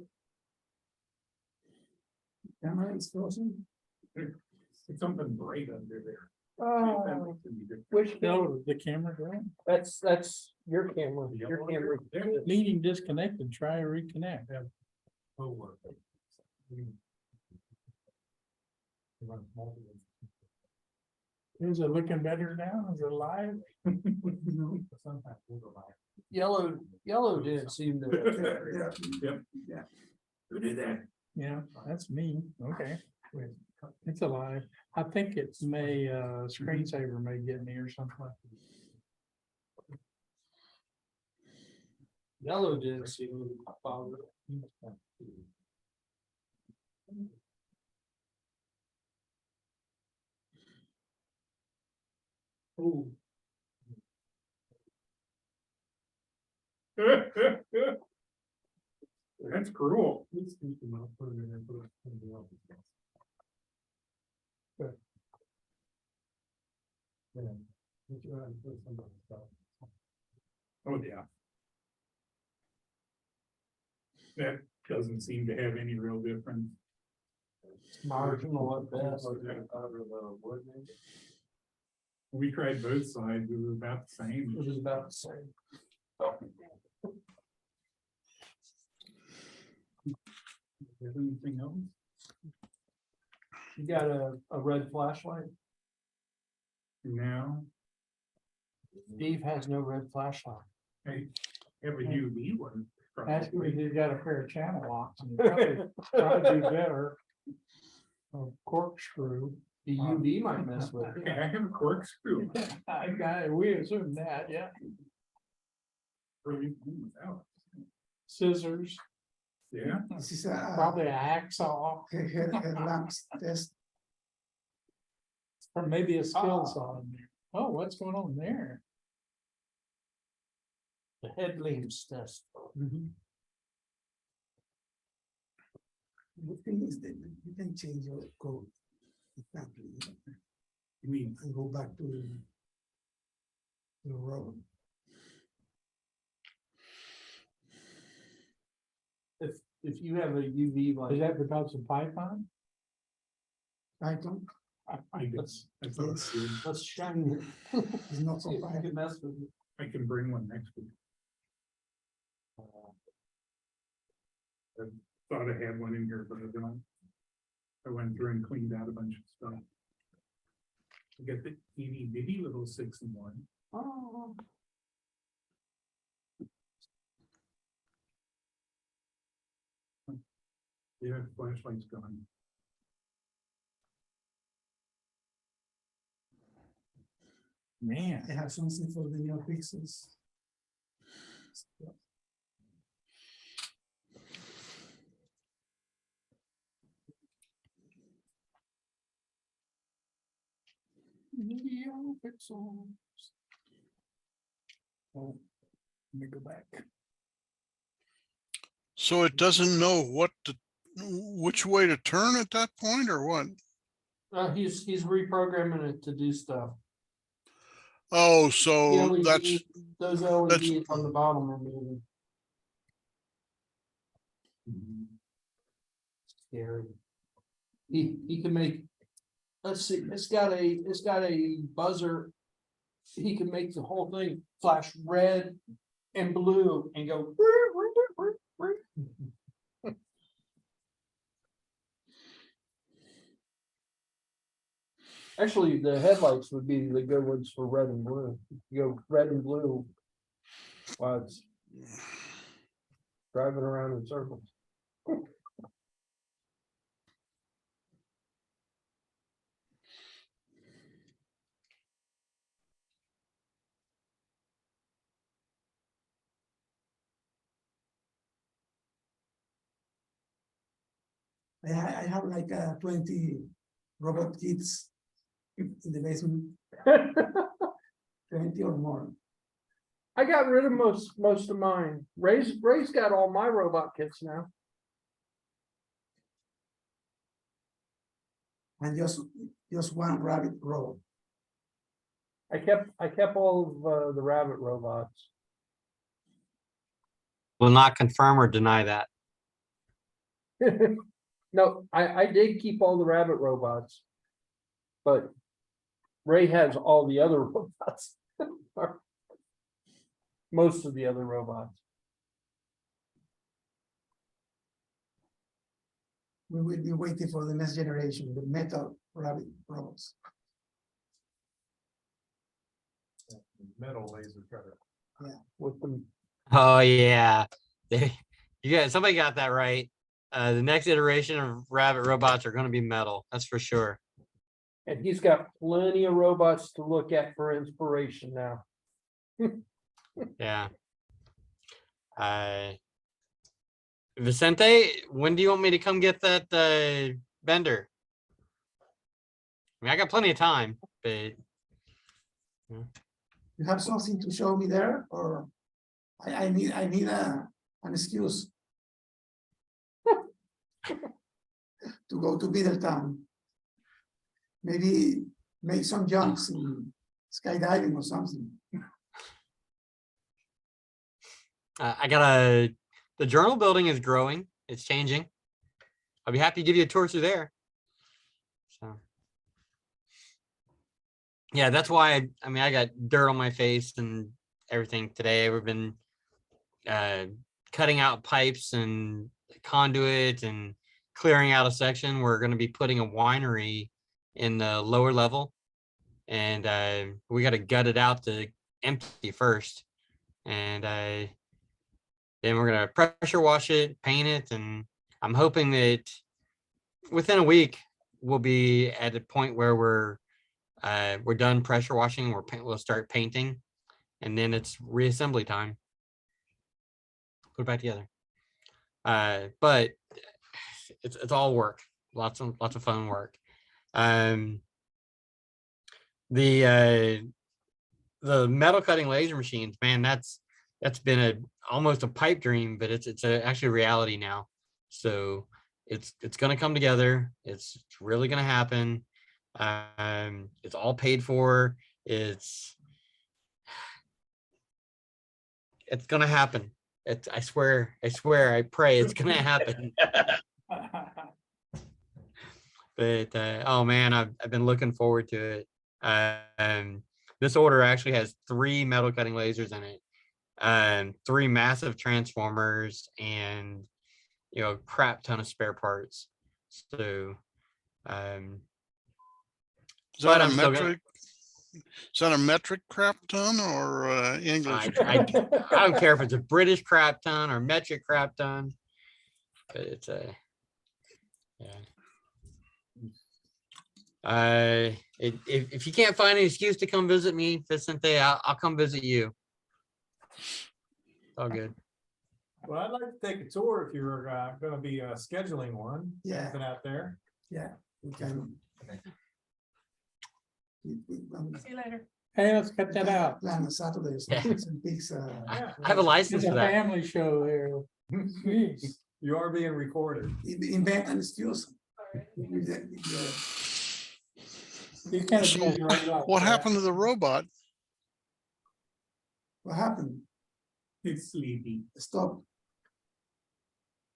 Camera is frozen. it's something bright under there. Oh, which, No, the camera going? that's your camera, your camera. Meeting disconnected, try to reconnect. Oh, work. Run multiple. Is it looking better now? Is it live? Sometimes we'll go by. Yellow didn't seem to. Yep. Who did that? Yeah, that's me. Okay. It's alive. I think it's may, screensaver may get me or something. Yellow didn't seem to bother. Ooh, That's cruel. Let's keep them out, put it in there, put it in the office. Good. Yeah. Let's go ahead and put some of the stuff. Oh, yeah. That doesn't seem to have any real difference. marginal at best. We tried both sides, it was about the same. It was about the same. Is there anything else? You got a red flashlight? No, Steve has no red flashlight. I have a UV one. That's probably. because you got a pair of channel locks. And probably be better. A corkscrew. The UV might mess with it. Okay, I have a corkscrew. I got it. We assume that, yeah. Really, without. Scissors, Yeah, This is a probably a hacksaw, headlamps test. or maybe a skill saw in there. Oh, what's going on there? The headlamps test. The thing is that you can change your code. Exactly. you mean, And go back to the road. If you have a UV Is light, that because of Python? Python I guess, I thought it's good. let's shine it. is not so See if you Python. can mess with it. I can bring one next week. I thought I had one in here, but I don't. I went through and cleaned out a bunch of stuff. I got the itty bitty little 6-in-1. Oh. Yeah, flashlight's gone. Man. I have something for the new pixels. Neo pixels. Oh, let me go back. So it doesn't know which way to turn at that point or what? He's reprogramming it to do stuff. Oh, The so LED that's, Those LEDs on the bottom are moving. scary. He can make, let's see, it's got a buzzer. He can make the whole thing flash red and blue and go. Actually, the headlights would be the good ones for red and blue. You go red and blue while it's driving around in circles. I have like 20 robot kids in the basement, 20 or more. I got rid of most of mine. Ray's got all my robot kits now. And just one rabbit robot. I kept all of the rabbit robots. Will not confirm or deny that. No, I did keep all the rabbit robots. But Ray has all the other robots. Most of the other robots. We will be waiting for the next generation, the metal rabbit robots. Metal laser cutter. With them. Oh yeah, somebody got that right. The next iteration of rabbit robots are going to be metal. That's for sure. And he's got plenty of robots to look at for inspiration now. Yeah. Vicente, when do you want me to come get that bender? I mean, I got plenty of time, but You have something to show me there, or I need an excuse to go to Middletown. Maybe make some jumps in skydiving or something. the journal building is growing. It's changing. I'll be happy to give you a tour through there. So yeah, that's why I mean I got dirt on my face and everything today. We've been cutting out pipes and conduit and clearing out a section. We're going to be putting a winery in the lower level, and we got to gut it out to empty first, and then we're going to pressure wash it, paint it, and I'm hoping that within a week we'll be at a point where we're done pressure washing. We'll start painting, and then it's reassembly time. Put it back together. But it's all work. Lots of fun work. The metal cutting laser machines, man, that's been almost a pipe dream, but it's actually a reality now. So it's gonna come together. It's really gonna happen. It's all paid for. It's gonna happen. I swear, I pray it's gonna happen. But oh man, I've been looking forward to it. This order actually has 3 metal cutting lasers in it, 3 massive transformers, and a crap ton of spare parts. So, Is that a metric? Is that a metric crap ton or English? I don't care if it's a British crap ton or metric crap ton, but it's if you can't find an excuse to come visit me, Vicente, I'll come visit you. All good. Well, I'd like to take a tour if you're going to be scheduling one. Yeah. Been out there. Yeah, we can. See you later. Hey, let's cut that out. Plan on Saturday, Yeah. some pigs. I have a license It's for a that. family show here. Jeez. You are being recorded. Invent an excuse. You can't So, abuse your own life. what happened to the robot? What happened? It's sleepy. Stop.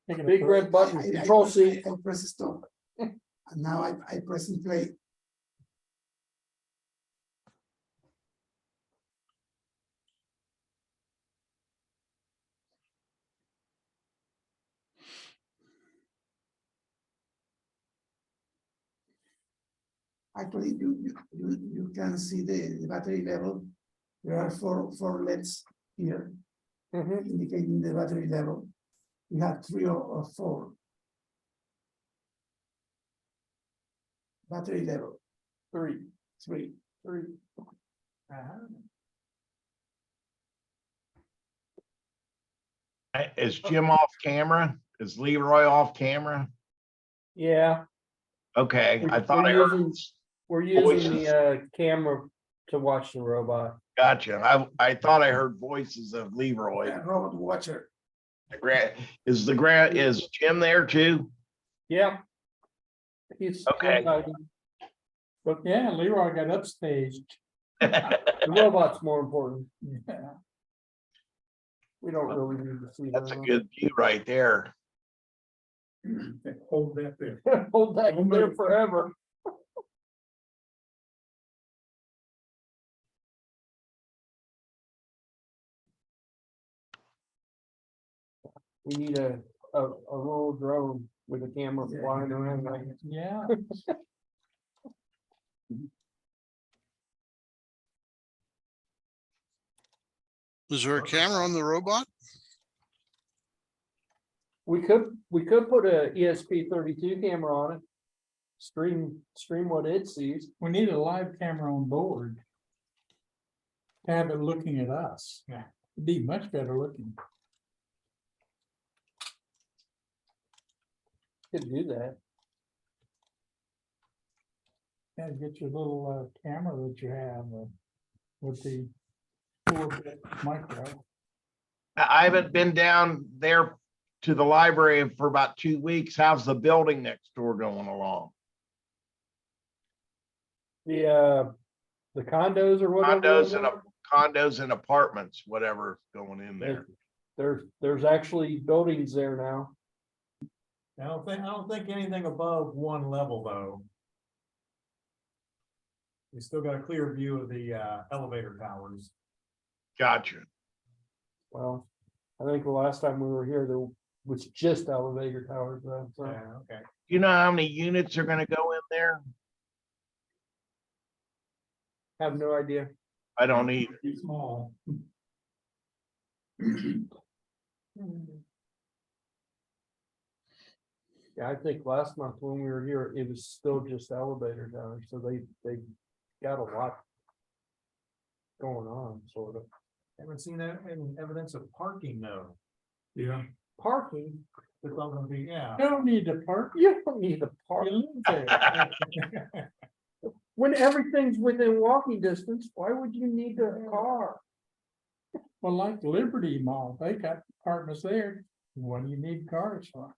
Taking a Big photo. red button, control C. I press stop. And now I press and play. Actually, you can see the battery level. There are four LEDs here Mhm. indicating the battery level. We have 3 or 4. Battery level, 3. 3. Is Jim off camera? Is Leroy off camera? Yeah, Okay, I We're thought I heard. using- we're using Voices. the camera to watch the robot. Gotcha. I thought I heard voices of Leroy. Robot watcher. Is Jim there too? Yeah. He's Okay. but Yeah, Leroy got upstaged. the robot's more important. Yeah. We don't really need to see That's a that. good view right there. Hold that there. Hold that Don't there move. forever. We need a little drone with a camera Yeah. flying around like. Yeah. Is there a camera on the robot? We could put a ESP32 camera on it. Stream what it sees. We need a live camera on board. To have it looking at us. Yeah. It'd be much better looking. Could do that. Yeah, get your little camera that you have with the 4-bit micro. I haven't been down there to the library for about 2 weeks. How's the building next door going along? The condos or whatever. Condos and apartments, whatever's going in there. There's actually buildings there now. I don't think anything above 1 level though. We still got a clear view of the elevator towers. Gotcha. Well, I think the last time we were here, there was just elevator towers. So Yeah, okay. You know how many units are gonna go in there? have no idea. I don't either. Too small. Yeah, I think last month when we were here, it was still just elevator towers. So they got a lot going on, sort of. Haven't seen any evidence of parking though. Yeah. Parking. It's all gonna be, yeah. You don't need to park. You don't need to park. You live there. When everything's within walking distance, why would you need a car? Well, like Liberty Mall, they got apartments there. What do you need cars for?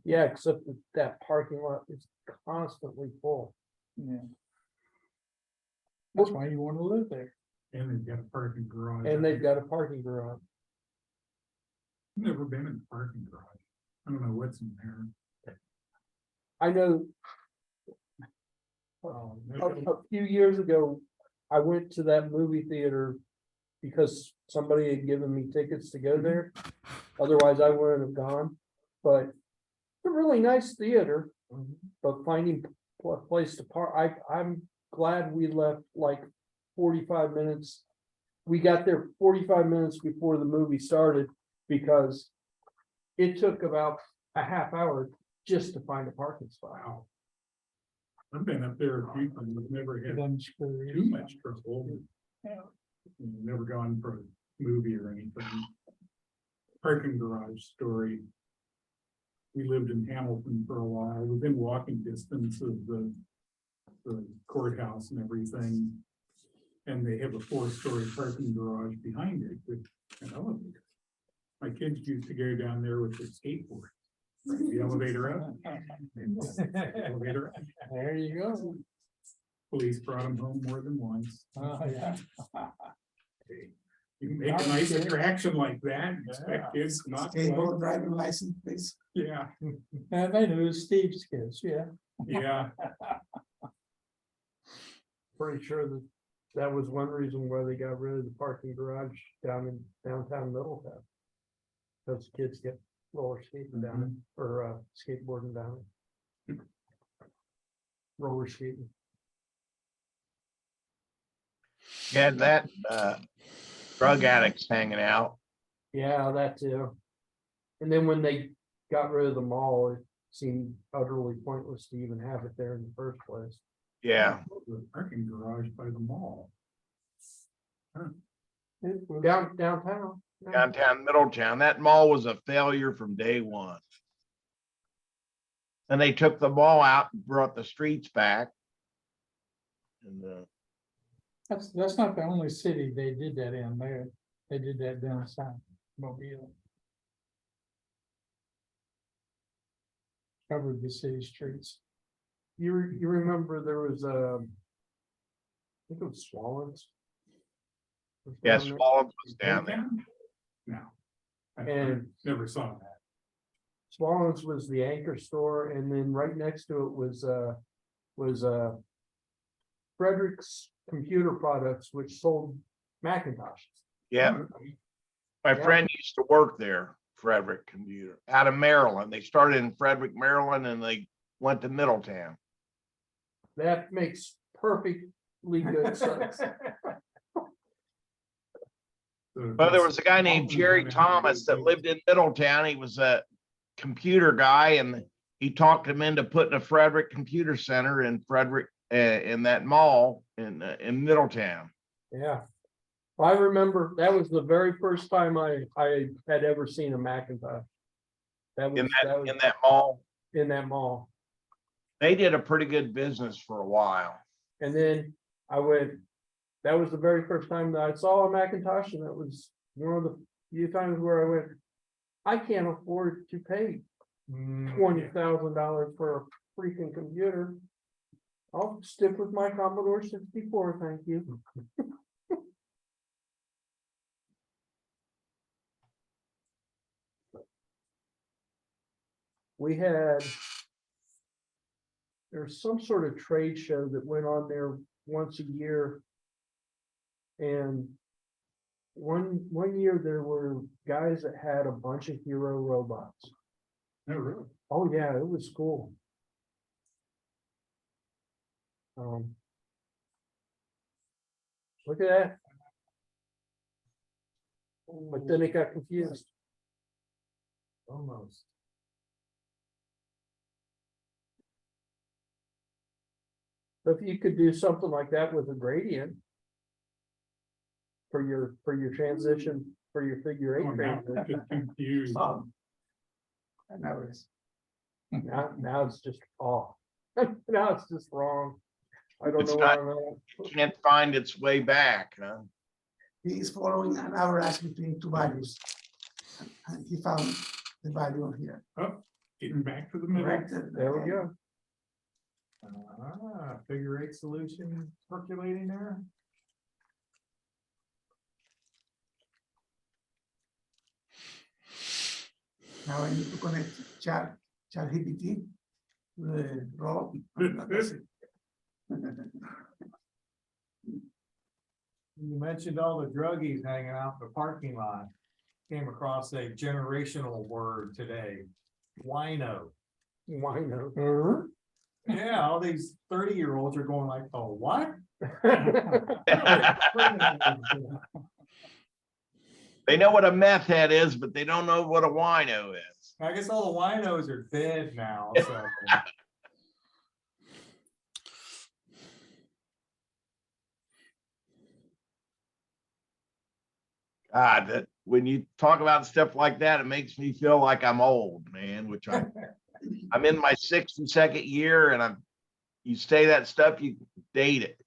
Yeah, except that parking lot is constantly full. Yeah. That's why you want to live there. And they've got a parking garage. And they've got a parking garage. Never been in the parking garage. I don't know what's in there. I know a few years ago, I went to that movie theater because somebody had given me tickets to go there. Otherwise, I wouldn't have gone. But it's a really nice theater, but finding a place to park, I'm glad we left like 45 minutes. We got there 45 minutes before the movie started because it took about a half hour just to find a parking spot. Wow. I've been up there a few times, I've never had Them screws. too much trouble. Yeah. Never gone for a movie or anything. Parking garage story. We lived in Hamilton for a while, within walking distance of the courthouse and everything. And they have a 4-story parking garage behind it with an elevator. My kids used to go down there with their skateboard. Bring the elevator up. Elevator up. There you go. Police brought them home more than once. Oh, yeah. You can make a nice attraction like that, and expect kids to not. Skateboard driving license, please. Yeah, And they knew Steve's kids, yeah. yeah. Pretty sure that that was one reason why they got rid of the parking garage down in downtown Middletown. Those kids get roller skating down it, or skateboarding down it. Roller skating. Yeah, that drug addicts hanging out. Yeah, that too. And then when they got rid of the mall, it seemed utterly pointless to even have it there in the first place. Yeah, The parking garage by the mall. Downtown. Yeah. downtown Middletown. That mall was a failure from day one. And they took the mall out and brought the streets back. And That's not the only city they did that in there. They did that down south, Mobile. Covered the city streets. You remember there was I think it was Swallow's. yes, Swallow's was down there. No. I And never saw that. Swallow's was the anchor store, and then right next to it was Frederick's Computer Products, which sold Macintoshes. Yeah. My Yeah. friend used to work there, Frederick Computer, out of Maryland. They started in Frederick, Maryland, and they went to Middletown. That makes perfectly good sense. Well, there was a guy named Jerry Thomas that lived in Middletown. He was a computer guy, and he talked him into putting a Frederick Computer Center in Frederick, in that mall in Middletown. Yeah. I remember that was the very first time I had ever seen a Macintosh. That was, In that was in that mall, in that mall. they did a pretty good business for a while. And then I went, that was the very first time that I saw a Macintosh, and that was one of the few times where I went, I can't afford to pay $20,000 for a freaking computer. I'll stick with my Commodore 64, thank you. We had, there's some sort of trade show that went on there once a year. And one year there were guys that had a bunch of hero robots. No, really. Oh yeah, it was cool. Look at that. But then it got confused. Almost. So if you could do something like that with a gradient for your transition, for your figure Oh, eight now transition. I'm just confused. And now it's, Now it's just off. Now it's just wrong. I don't It's know not- where I'm at. It can't find its way back, huh? he is following an average between two values. And he found the value here. Oh, getting back to the middle. Corrected. There we go. Figure eight solution percolating there. Now I need to connect ChatGPT to the robot. That's it. You mentioned all the druggies hanging out in the parking lot. Came across a generational word today, wino. Why no? Yeah, all these 30-year-olds are going like, oh, what? They know what a meth head is, but they don't know what a wino is. I guess all the winos are dead now, so. God, that when you talk about stuff like that, it makes me feel like I'm old, man, which I'm in my 62nd year, and you say that stuff, you date it.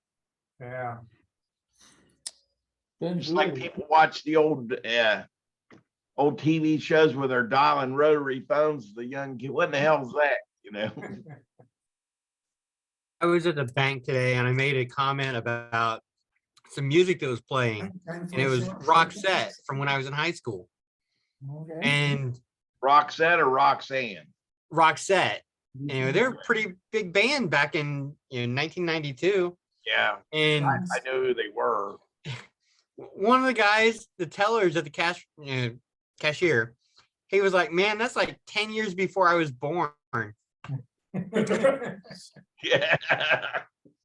Yeah, Just like people watch the old TV shows where they're dialing rotary phones, the young kid, what in the hell is that, you know? I was at the bank today and I made a comment about some music that was playing, and it was Roxette from when I was in high school. Okay. And Roxette or Roxanne? Roxette, they're a pretty big band back in 1992. Yeah, And I know who they were. one of the guys, the tellers at the cashier, he was like, "Man, that's like 10 years before I was born." Yeah.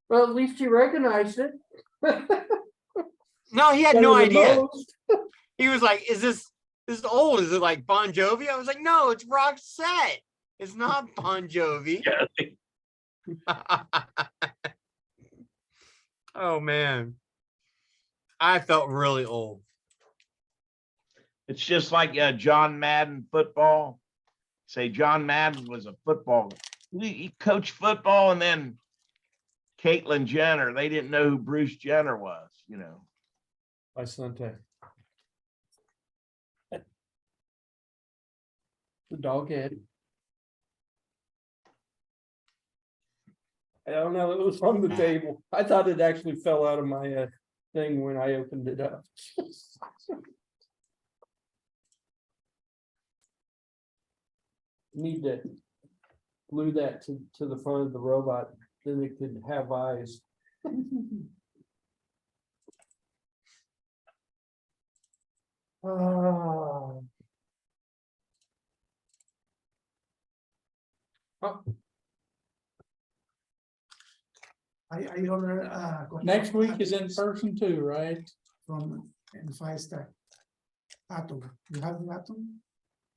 Well, at least you recognized it. No, he had Better no than idea. most. He was like, "Is this old? Is it like Bon Jovi?" I was like, "No, it's Roxette. It's not Bon Jovi." Oh man, I felt really old. It's just like John Madden football. Say John Madden was a football. He coached football, and then Caitlyn Jenner. They didn't know who Bruce Jenner was. I sent it. The dog head. I don't know, it was on the table. I thought it actually fell out of my thing when I opened it up. Need to glue that to the front of the robot, then it could have eyes. Oh. I ordered Next week is in person too, right? from N5 Stack. Atom. You have the Atom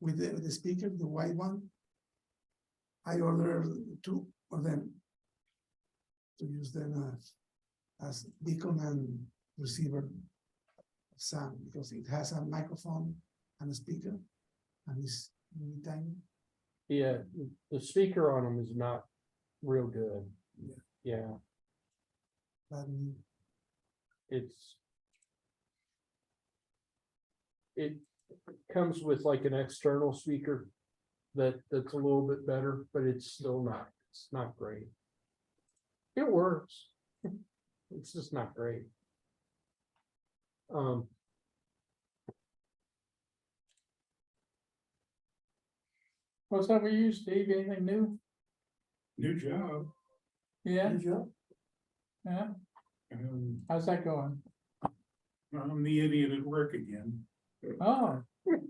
with the speaker, the white one. I ordered 2 of them to use them as beacon and receiver sound, because it has a microphone and a speaker, and it's really tiny. Yeah, the speaker on them is not real good. Yeah, But it comes with like an external speaker that's a little bit better, but it's not great. It works. It's just not great. What's up with you, Steve? Anything new? New job. Yeah, Good job. yeah. Um, How's that going? I'm the idiot at work again. Oh,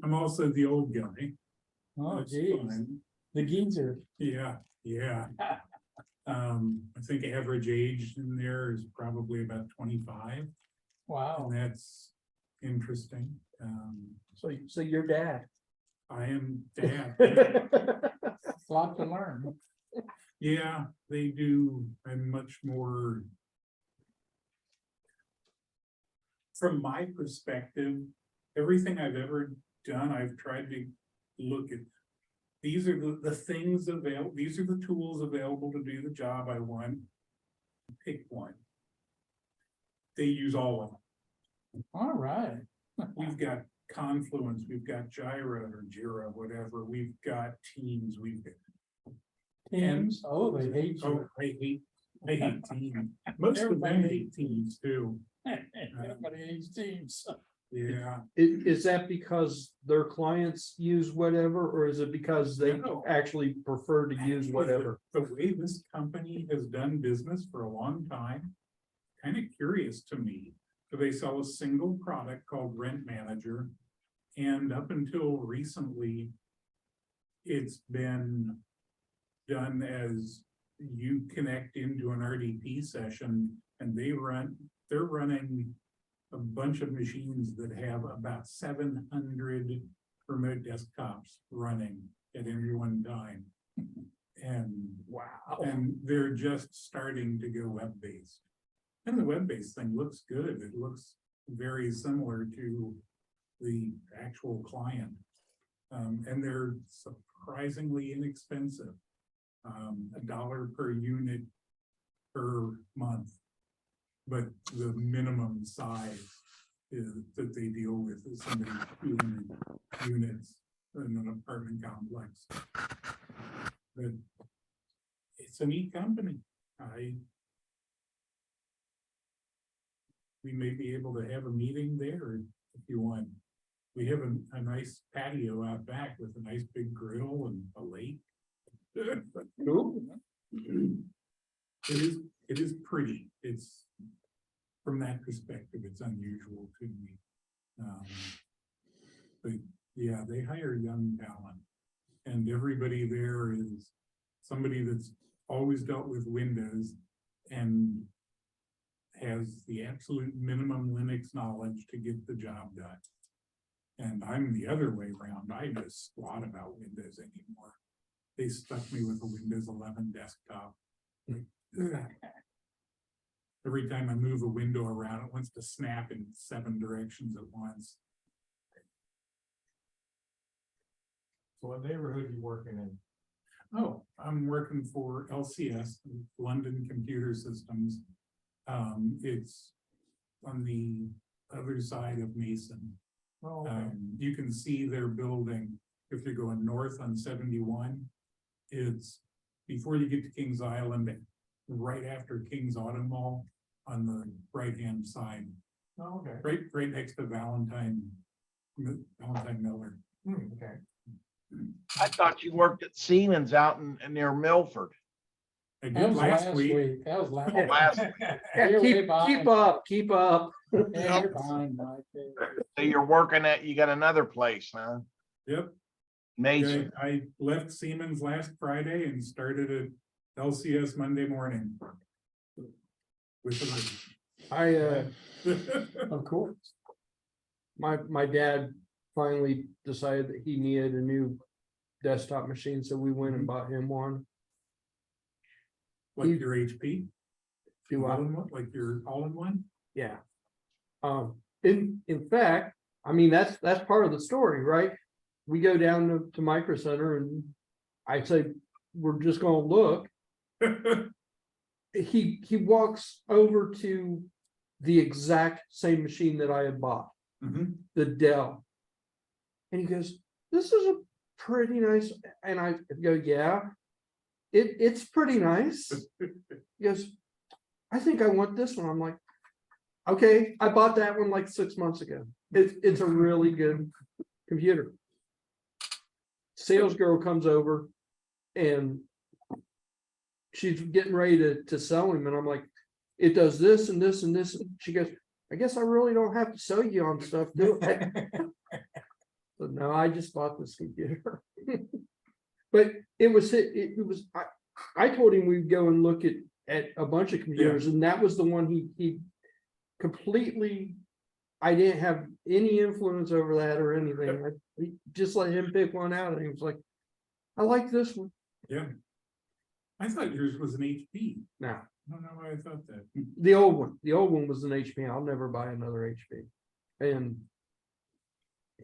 I'm also the old guy. oh, That's geez. fine. The geezer. Yeah. I think average age in there is probably about 25, Wow. and that's interesting. So your dad. I am dad. Lot to learn. Yeah, they do. I'm much more. From my perspective, everything I've ever done, I've tried to look at. These are the things available, these are the tools available to do the job I want. Pick one. They use all of them. All right. We've got Confluence, we've got Jira or Jira, whatever, we've got Teams, we've got. Teams. Oh, they hate Oh, you. I hate Teams. Most of them hate Teams too. Everybody hates teams. Yeah. Is that because their clients use whatever, or is it because they No. actually prefer to use whatever? The way this company has done business for a long time, kind of curious to me. So they sell a single product called Rent Manager. And up until recently, it's been done as you connect into an RDP session and they're running a bunch of machines that have about 700 remote desktops running at any one time. And wow, and they're just starting to go web-based. And the web-based thing looks good. It looks very similar to the actual client. And they're surprisingly inexpensive. $1 per unit per month. But the minimum size is that they deal with is somebody 200 units in an apartment complex. But it's a neat company. we may be able to have a meeting there if you want. We have a nice patio out back with a nice big grill and a lake. Cool. It is pretty. It's, from that perspective, it's unusual to me. But yeah, they hire young talent. And everybody there is somebody that's always dealt with Windows and has the absolute minimum Linux knowledge to get the job done. And I'm the other way around. I just squat about Windows anymore. They stuck me with a Windows 11 desktop. Every time I move a window around, it wants to snap in 7 directions at once. So what neighborhood you working in? Oh, I'm working for LCS, London Computer Systems. It's on the other side of Mason. Oh, okay. You can see their building if you're going north on 71. It's before you get to Kings Island, right after Kings Auto Mall on the right-hand side, Oh, okay. right next to Valentine Miller. Okay. I thought you worked at Siemens out in near Milford. I That did was last week. That was last. Last, Yeah, You're way keep behind. up, keep up. Yeah, you're behind, Mike. so you're working at, you got another place, huh? Yep. Mason. I left Siemens last Friday and started at LCS Monday morning. With Of course. My dad finally decided that he needed a new desktop machine, so we went and bought him one. like your HP, Do I? all-in-one, like your all-in-one. Yeah. In fact, I mean, that's part of the story, right? We go down to Micro Center and I say, we're just gonna look. He walks over to the exact same machine that I had bought, the Dell. And he goes, this is a pretty nice, and I go, yeah, it's pretty nice. He goes, I think I want this one. I'm like, okay, I bought that one like 6 months ago. It's a really good computer. Sales girl comes over and she's getting ready to sell him. And I'm like, it does this and this and this. And she goes, I guess I really don't have to sell you on stuff, do I? But no, I just bought this computer. But it was, I told him we'd go and look at a bunch of computers, and that was the one he completely, I didn't have any influence over that or anything. I just let him pick one out, and he was like, I like this one. Yeah. I thought yours was an HP. No, I don't know why I thought that. the old one was an HP. I'll never buy another HP. And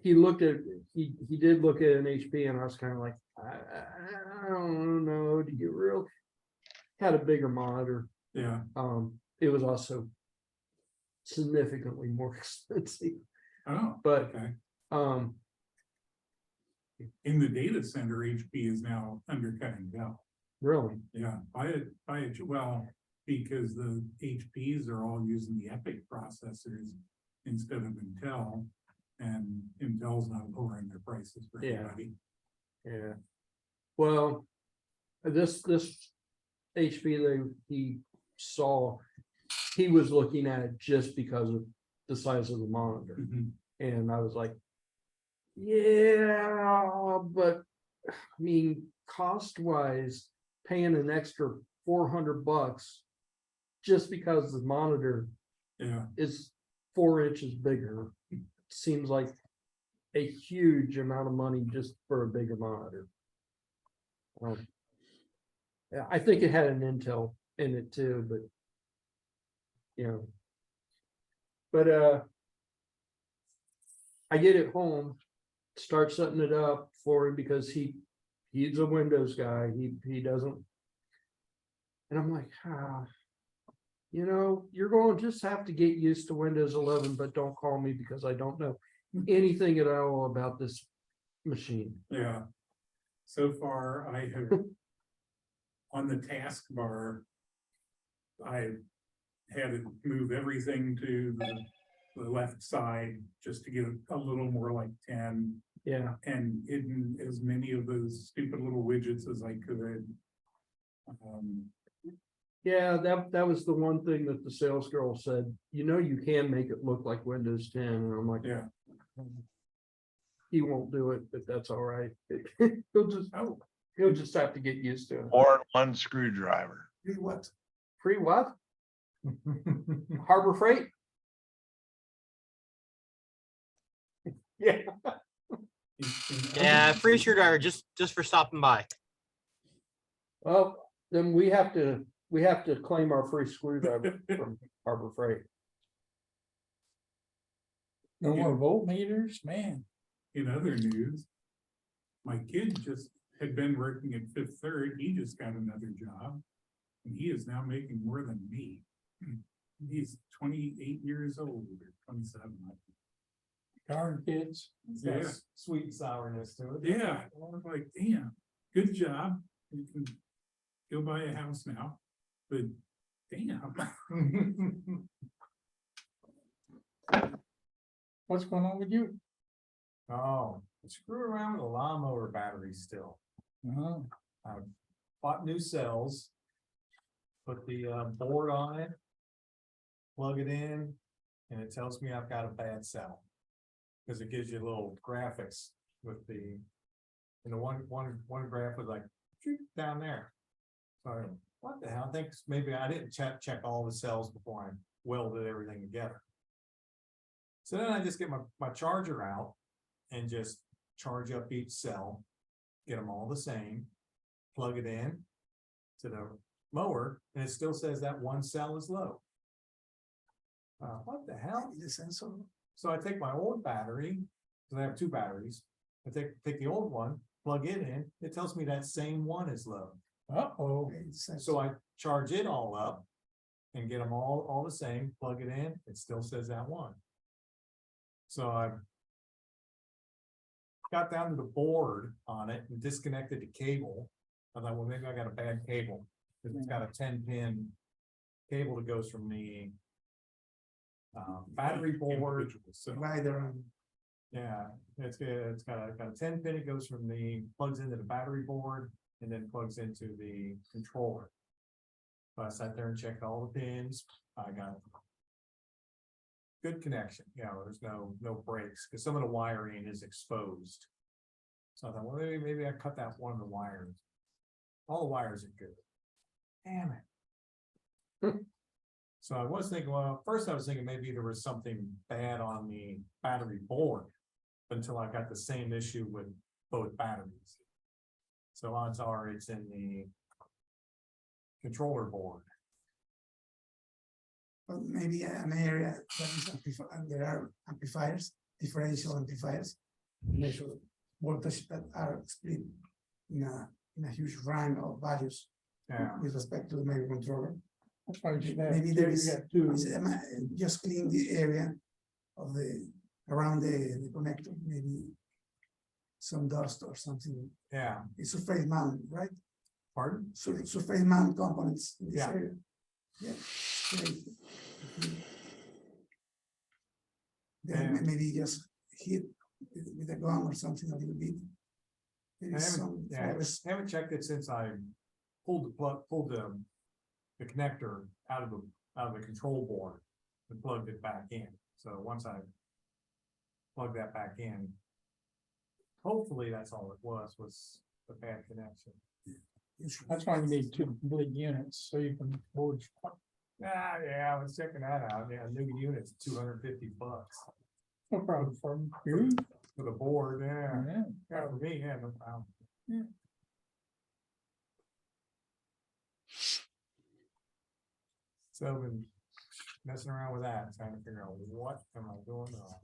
he did look at an HP, and I was kind of like, I don't know, do you really? Had a bigger monitor. Yeah. It was also significantly more expensive, Oh, but okay. In the data center, HP is now undercutting Dell. really, Yeah, well, because the HPs are all using the EPIC processors instead of Intel, and Intel's not lowering their prices for Yeah. anybody. yeah. Well, this HP that he saw, he was looking at it just because of the size of the monitor. Mhm. And I was like, yeah, but I mean, cost wise, paying an extra $400 just because the monitor Yeah, is 4 inches bigger seems like a huge amount of money just for a bigger monitor. Yeah, I think it had an Intel in it too, but you know. But I get it home, start setting it up for him because he's a Windows guy. He doesn't, and I'm like, you're going to just have to get used to Windows 11, but don't call me because I don't know anything at all about this machine. yeah. So far, I have on the taskbar, I've had to move everything to the left side just to get a little more like 10, Yeah, and hidden as many of those stupid little widgets as I could. yeah, that was the one thing that the sales girl said, you can make it look like Windows 10, and I'm like, Yeah. he won't do it, but that's all right. He'll just have to get used to it. Or one screwdriver. Free what? Free what? Harbor Freight? Yeah. Yeah, free screwdriver just for stopping by. Well, then we have to claim our free screwdriver from Harbor Freight. No more voltmeters, man. In other news, my kid just had been working at Fifth Third. He just got another job. And he is now making more than me. He's 28 years old or 27. I think. Darn kids. It's got Yeah. sweet sourness to it. Yeah, I was like, damn, good job. You can go buy a house now, but damn. What's going on with you? Oh, screw around with the lawnmower batteries still. Oh, Bought new cells. Put the board on it. Plug it in, and it tells me I've got a bad cell. Because it gives you little graphics with the, and the one graph was like, shoot, down there. So what the hell? I think maybe I didn't check all the cells before I welded everything together. So then I just get my charger out and just charge up each cell, get them all the same, plug it in to the mower, and it still says that one cell is low. What the hell? Maybe the sensor. So I take my old battery, because I have two batteries. I take the old one, plug it in, it tells me that same one is low. uh-oh. Maybe the sensor. So I charge it all up and get them all the same, plug it in, it still says that one. So I got down to the board on it and disconnected the cable. I thought, well, maybe I got a bad cable, because it's got a 10-pin cable that goes from the battery board. Rider on. Yeah, it's got a 10-pin, it goes from plugs into the battery board and then plugs into the controller. So I sat there and checked all the pins. I got good connection, there's no breaks, because some of the wiring is exposed. So I thought, well, maybe I cut that one of the wires. All the wires are good. Damn it. So I was thinking, well, first I was thinking maybe there was something bad on the battery board, until I got the same issue with both batteries. So odds are it's in the controller board. But maybe an area that is there are amplifiers, differential amplifiers, measure voltage that are split in a huge range of values Yeah. with respect to the microcontroller. That's why you should have Maybe two, there you is, got two. just clean the area of around the connector, maybe some dust or something. Yeah, It's surface mount, right? pardon? Surface mount components in this Yeah. area. Yeah. Great. Then Yeah. maybe just hit with a gun or something a little bit. There I is some force. haven't checked it since I pulled the connector out of the control board and plugged it back in. So once I plugged that back in, hopefully that's all it was the bad connection. That's why you need two complete units, so you can board. Yeah, I was checking that out. Yeah, new unit's $250 No problem for you. for the board. Yeah, Yeah. yeah, for me, yeah, no problem. Yeah. So I've been messing around with that, trying to figure out what am I doing wrong?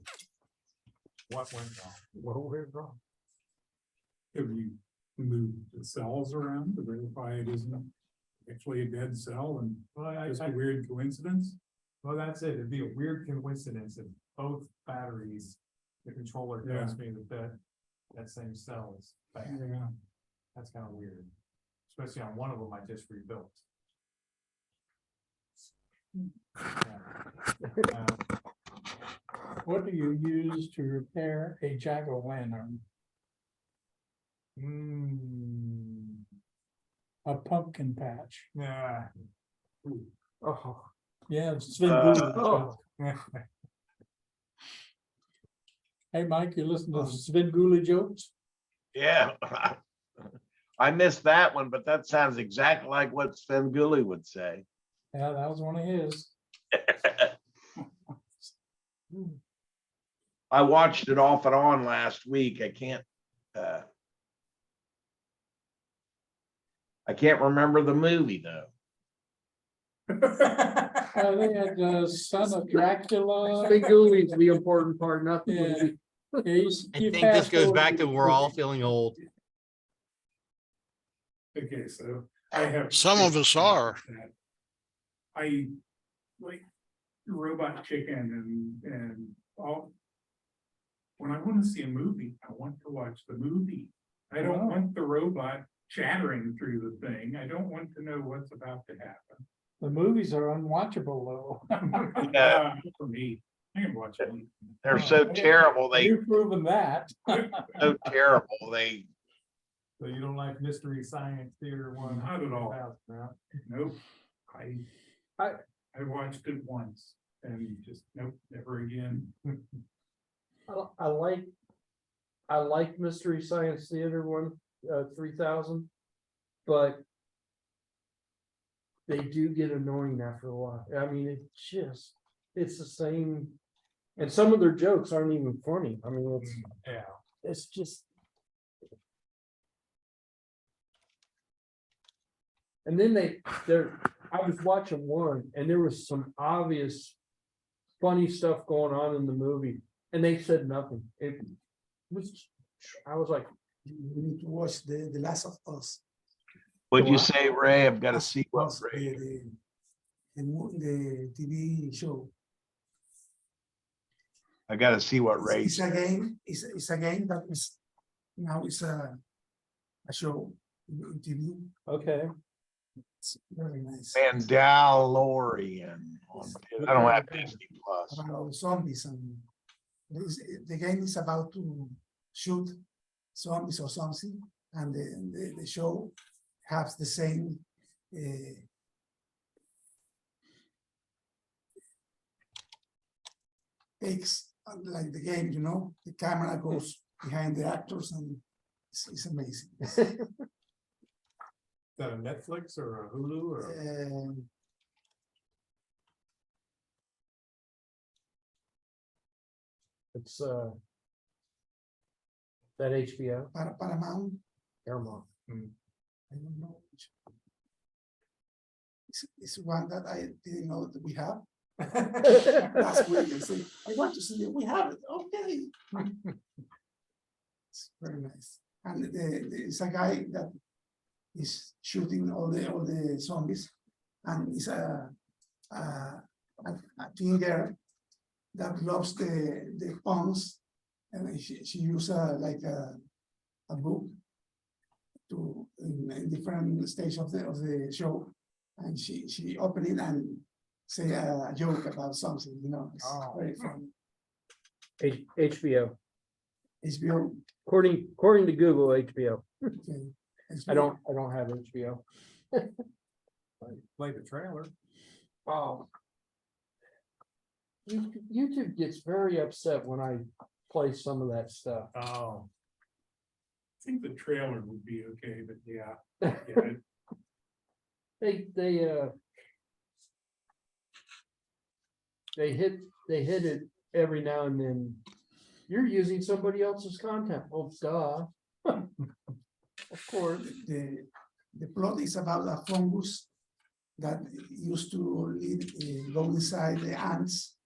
What went wrong? What went wrong? Have you moved the cells around to verify it isn't actually a dead cell and Well, just a weird coincidence? well, that's it. It'd be a weird coincidence if both batteries, the controller tells me that same cell is bad. Yeah. That's kind of weird. Especially on one of them I just rebuilt. What do you use to repair a jack-o'-lantern? A pumpkin patch. Yeah. Oh. Yeah, Sven Gulli. Oh. Hey, Mike, you listen to Sven Gulli jokes? Yeah. I missed that one, but that sounds exactly like what Sven Gulli would say. Yeah, that was one of his. I watched it off and on last week. I can't remember the movie though. They had the Son of Dracula. Big Gulli's the important part, not the Yeah. movie. Yeah, I think this goes back to we're all feeling old. Okay, so I have. Some of us are. I like Robot Chicken and all. When I want to see a movie, I want to watch the movie. I don't want the robot chattering through the thing. I don't want to know what's about to happen. The movies are unwatchable though. Yeah. For me, I can watch it. They're so terrible. You've proven that. So terrible. They So you don't like Mystery Science Theater 1? Not at all. No? Nope. I watched it once and just nope, never again. I like Mystery Science Theater 3000, but they do get annoying after a while. I mean, it's the same, and some of their jokes aren't even funny. I mean, Yeah. it's just. And then I was watching one and there was some obvious funny stuff going on in the movie and they said nothing. It was, I was like, We need to watch the Last of Us. What'd you say, Ray? I've got to see what Us, Ray. the TV show. I got to see what Ray. It's a game. It's a game that is now it's a show in TV. okay. It's very nice. Mandalorian. I don't have Disney Plus. About zombies and the game is about to shoot zombies or something, and the show has the same takes like the game, you know, the camera goes behind the actors and it's amazing. Is that a Netflix or a Hulu or? It's that HBO. Paramount. Paramount. I don't know. It's one that I didn't know that we have. Last week, I say, I want to see it. We have it. Okay. It's very nice. And it's a guy that is shooting all the zombies, and it's a teen girl that loves the pawns, and she uses like a book to in different stage of the show, and she open it and say a joke about something, you know. It's very funny. HBO. HBO. According to Google, HBO. Okay. I don't have HBO. Play the trailer. Oh. YouTube gets very upset when I play some of that stuff. Oh. I think the trailer would be okay, but yeah. They hit it every now and then. You're using somebody else's content. Oh, duh. Of course. The plot is about a fungus that used to go inside the ants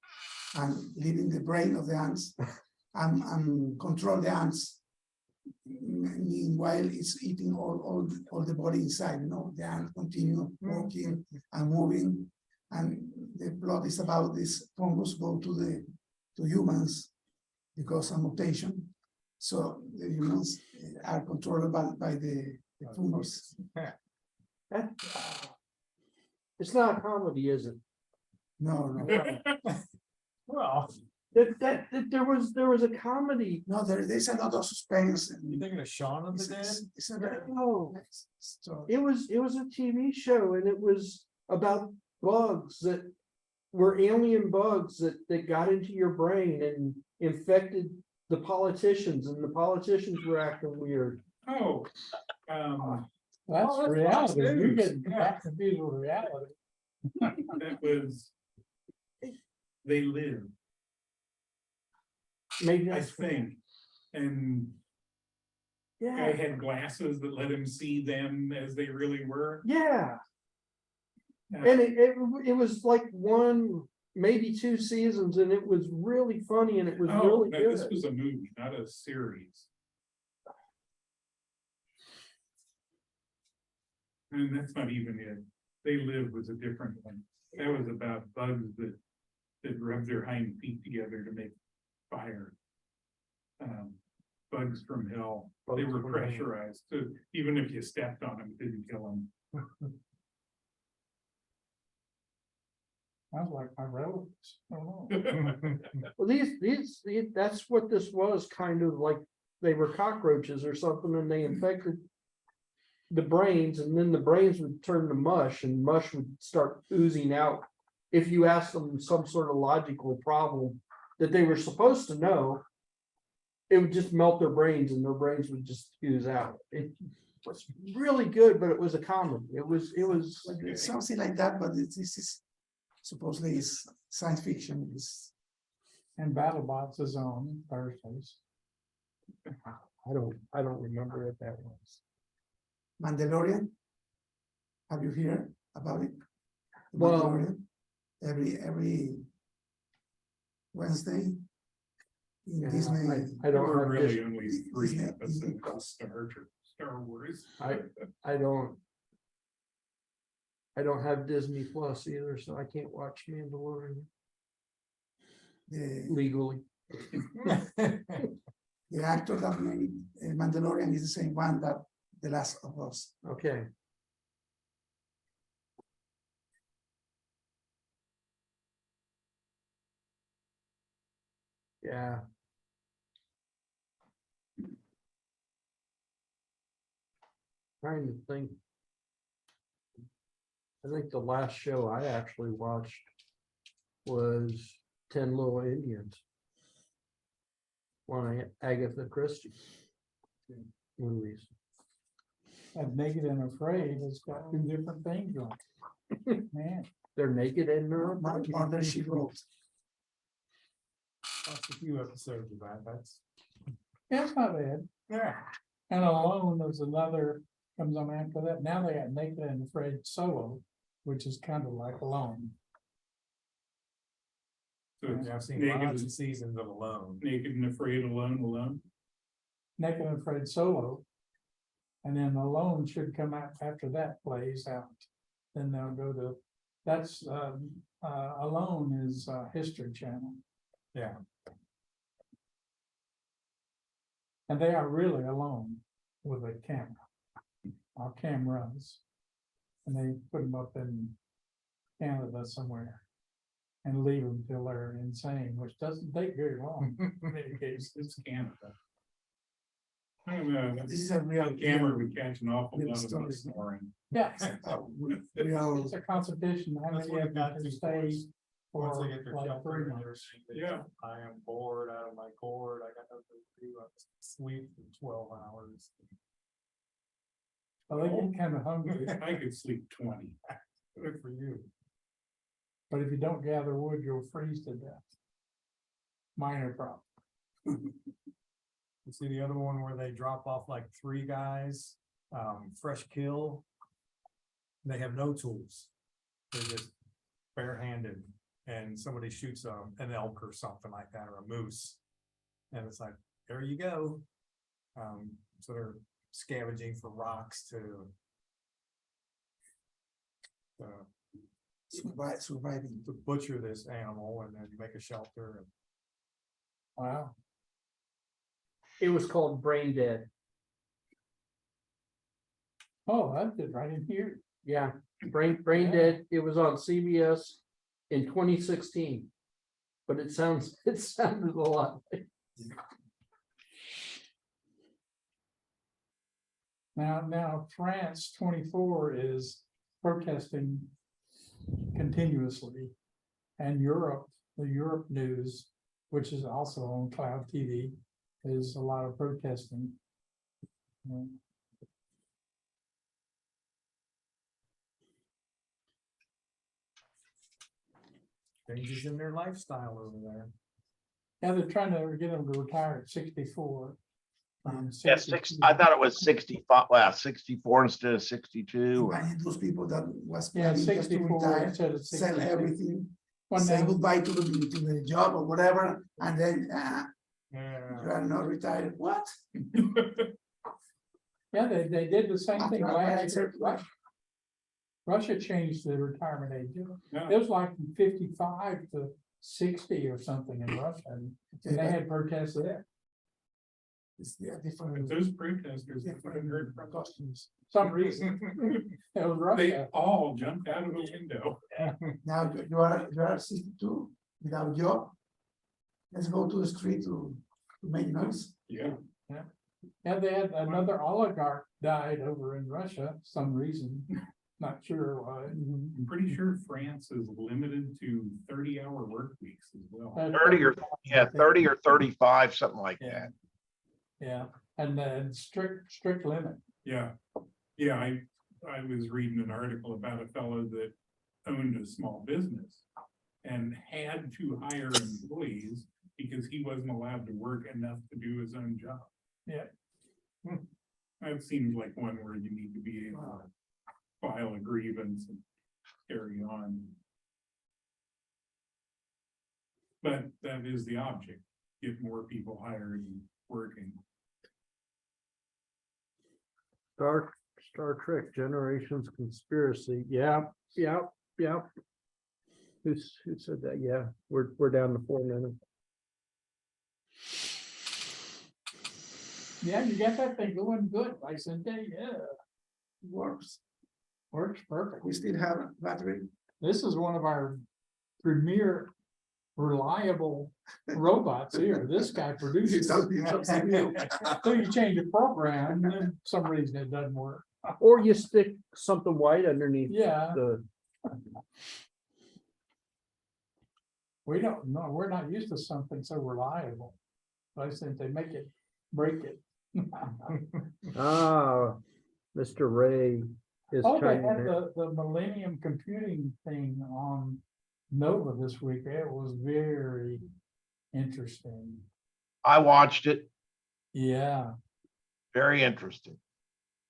and live in the brain of the ants and control the ants. Meanwhile, it's eating all the body inside. You know, the ant continue walking and moving, and the plot is about this fungus go to humans because of mutation. So the humans are controlled by the fungus. It's not a comedy, is it? No, Well, That there was a comedy. no, there's a lot of suspense. you thinking of Shaun of the Dead? It's a very No, nice story. it was a TV show and it was about bugs that were alien bugs that got into your brain and infected the politicians and the politicians were acting weird. Oh, That's Oh, that's reality. Fox You're News. getting back confused with reality. that was. They live, Maybe I that's think, and I yeah, had glasses that let him see them as they really were. yeah. And it was like one, maybe 2 seasons and it was really funny and it was Oh, really no, this good. was a movie, not a series. And that's not even it. They Live was a different one. That was about bugs that rub their hind feet together to make fire. Bugs from hell. They Bugs were from hell. pressurized, so even if you stepped on them, it didn't kill them. Sounds like my relatives. I don't know. Well, that's what this was, kind of like they were cockroaches or something and they infected the brains and then the brains would turn to mush and mush would start oozing out. If you asked them some sort of logical problem that they were supposed to know, it would just melt their brains and their brains would just ooze out. It was really good, but it was a comedy. It was It's something like that, but this is supposedly is science fiction. Is And BattleBots is on Thursdays. I don't remember what that was. Mandalorian. Have you heard about it? The Well- Mandalorian? Every Wednesday in Yeah, Disney. I There don't were have really Dis- only 3 episodes of Star Wars. I don't have Disney Plus either, so I can't watch Mandalorian The, legally. the actor that made Mandalorian is the same one that The Last of Us. Okay. Yeah. Trying to think. I think the last show I actually watched was 10 Little Indians. One of Agatha Christie movies. And Naked and Afraid has got 2 different things on. Man, They're naked and they're Mother She Wrote. Watched a few episodes of that. That's, that's not bad. yeah. And Alone is another, comes on after that. Now they got Naked and Afraid Solo, which is kind of like Alone. So it's I've seen naked, lots of seasons of Alone. naked and afraid, alone. Naked and Afraid Solo. And then Alone should come out after that plays out. Then they'll go to, that's, Alone is History Channel. Yeah. And they are really alone with a camera. Or cameras. And they put them up in Canada somewhere. And leave them till they're insane, which doesn't take very long in many cases. It's Canada. I don't know. This is a real Camera would catch an awful real lot of story. us snoring. Yeah, Real. it's a competition, how That's many what of it got them can to stay once for they get their like shelter 3 and months. everything. Yeah. I am bored out of my cord. I got nothing to do. I sleep for 12 hours. Well, they get kind of hungry, I could sleep 20. Good for you. but if you don't gather wood, you'll freeze to death. Minor problem. You see the other one where they drop off like 3 guys, fresh kill. They have no tools. They're just barehanded and somebody shoots an elk or something like that, or a moose. And it's like, there you go. So they're scavenging for rocks to Surviving. to butcher this animal and then make a shelter. Wow. It was called Brain Dead. Oh, that's it right in here. Yeah, Brain Yeah. Dead. It was on CBS in 2016. But it sounded a lot like. Now France 24 is protesting continuously. And Europe, the Europe news, which is also on Cloud TV, is a lot of protesting. Changes in their lifestyle over there. Yeah, they're trying to get them to retire at 64. Yeah, I thought it was 65, well, 64 instead of 62. Imagine those people that was Yeah, planning just to 64 retire, instead of sell 62. everything, Well, say now- goodbye to the job or whatever, and then Yeah. you are not retired. What? Yeah, they did the same thing After I last year. answered- Russia changed the retirement age. Yeah. It was like from 55 to 60 or something in Russia, and they had protests there. It's yeah, But different. those protesters, I different heard from costumes. Some reason. It was they Russia. all jumped out of the window. Now you are 62 without a job. Let's go to the street to make noise. Yeah. And they had another oligarch died over in Russia, some reason, not sure why. I'm pretty sure France is limited to 30-hour work weeks as well. 30 or, yeah, 30 or 35, something like Yeah. that. Yeah, and then strict limit. Yeah, yeah, I was reading an article about a fellow that owned a small business and had to hire employees because he wasn't allowed to work enough to do his own job. Yeah. That seems like one where you need to be able to file a grievance and carry on. But that is the object, get more people hired and working. Star Trek Generations Conspiracy. Yeah. Who said that? Yeah, we're down to 4 minutes. Yeah, you got that thing going good, Vicente, yeah, Works. works perfect. We still have a battery. This is one of our premier reliable robots here. This guy produces. Something new. So you change the program, and then for some reason it doesn't work. Or you stick something white underneath Yeah, the. we don't, no, we're not used to something so reliable. I think they make it, break it. Ah, Mr. Ray is Oh, they trying had to. the Millennium Computing thing on Nova this week. It was very interesting. I watched it, Yeah, very interesting.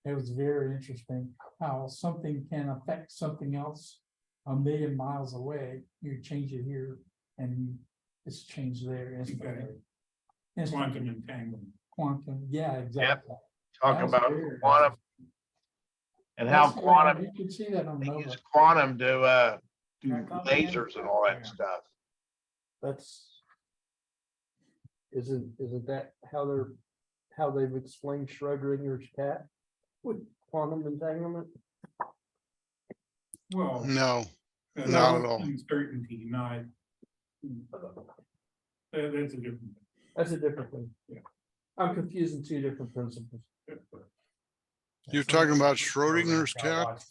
it was very interesting how something can affect something else a million miles away. You change it here and it's changed there instantly. Quantum entanglement. Quantum, yeah, exactly. Talk That was about very quantum and how That's why quantum, You can see that on they Nova. use quantum to do Yeah, quantum lasers and all that yeah. stuff. That's. Isn't that how they've explained Schrodinger's cat with quantum entanglement? Well. No, not at all. Uncertainty, not. That's a different. That's a different thing. Yeah. I'm confusing two different principles. You're talking about Schrodinger's cat?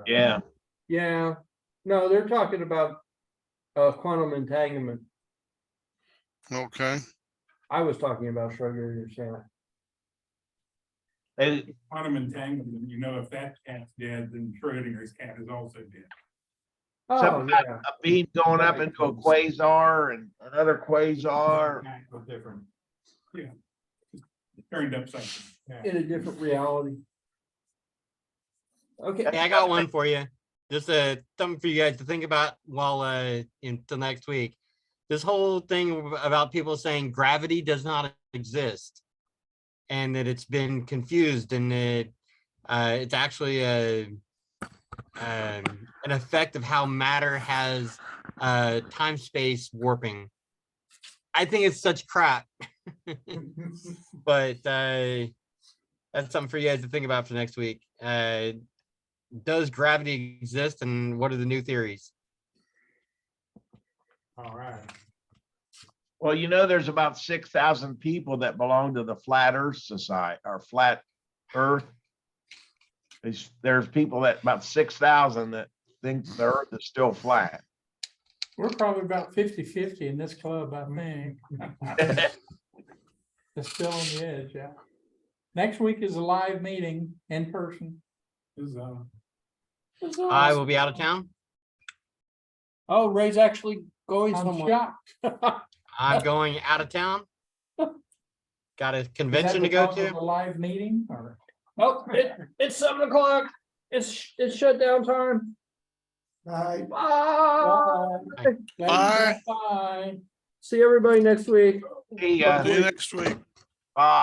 Yeah, Yeah, no, they're talking about quantum entanglement. Okay. I was talking about Schrodinger's cat. they, Quantum entanglement, you know, if that cat's dead, then Schrodinger's cat is also dead. Oh, Something yeah. a beam going up into a quasar and another quasar. Different. Turned upside down. In a different reality. Okay. Hey, I got one for you. Just something for you guys to think about while until next week. This whole thing about people saying gravity does not exist and that it's been confused and that it's actually an effect of how matter has time-space warping. I think it's such crap. But that's something for you guys to think about for next week. Does gravity exist and what are the new theories? All right. Well, you know, there's about 6,000 people that belong to the Flat Earth Society or Flat Earth. There's people that about 6,000 that think the earth is still flat. We're probably about 50-50 in this club, I think. It's still on the edge, yeah. Next week is a live meeting in person. Is, I will be out of town. Oh, Ray's actually going I'm somewhere. shocked. I'm going out of town. Got a Is that convention to go because of to. the live meeting or? Oh, it's 7 o'clock. It's shutdown time. Bye. Bye. Bye. Bye. See everybody next week. See ya. See you next week. Bye.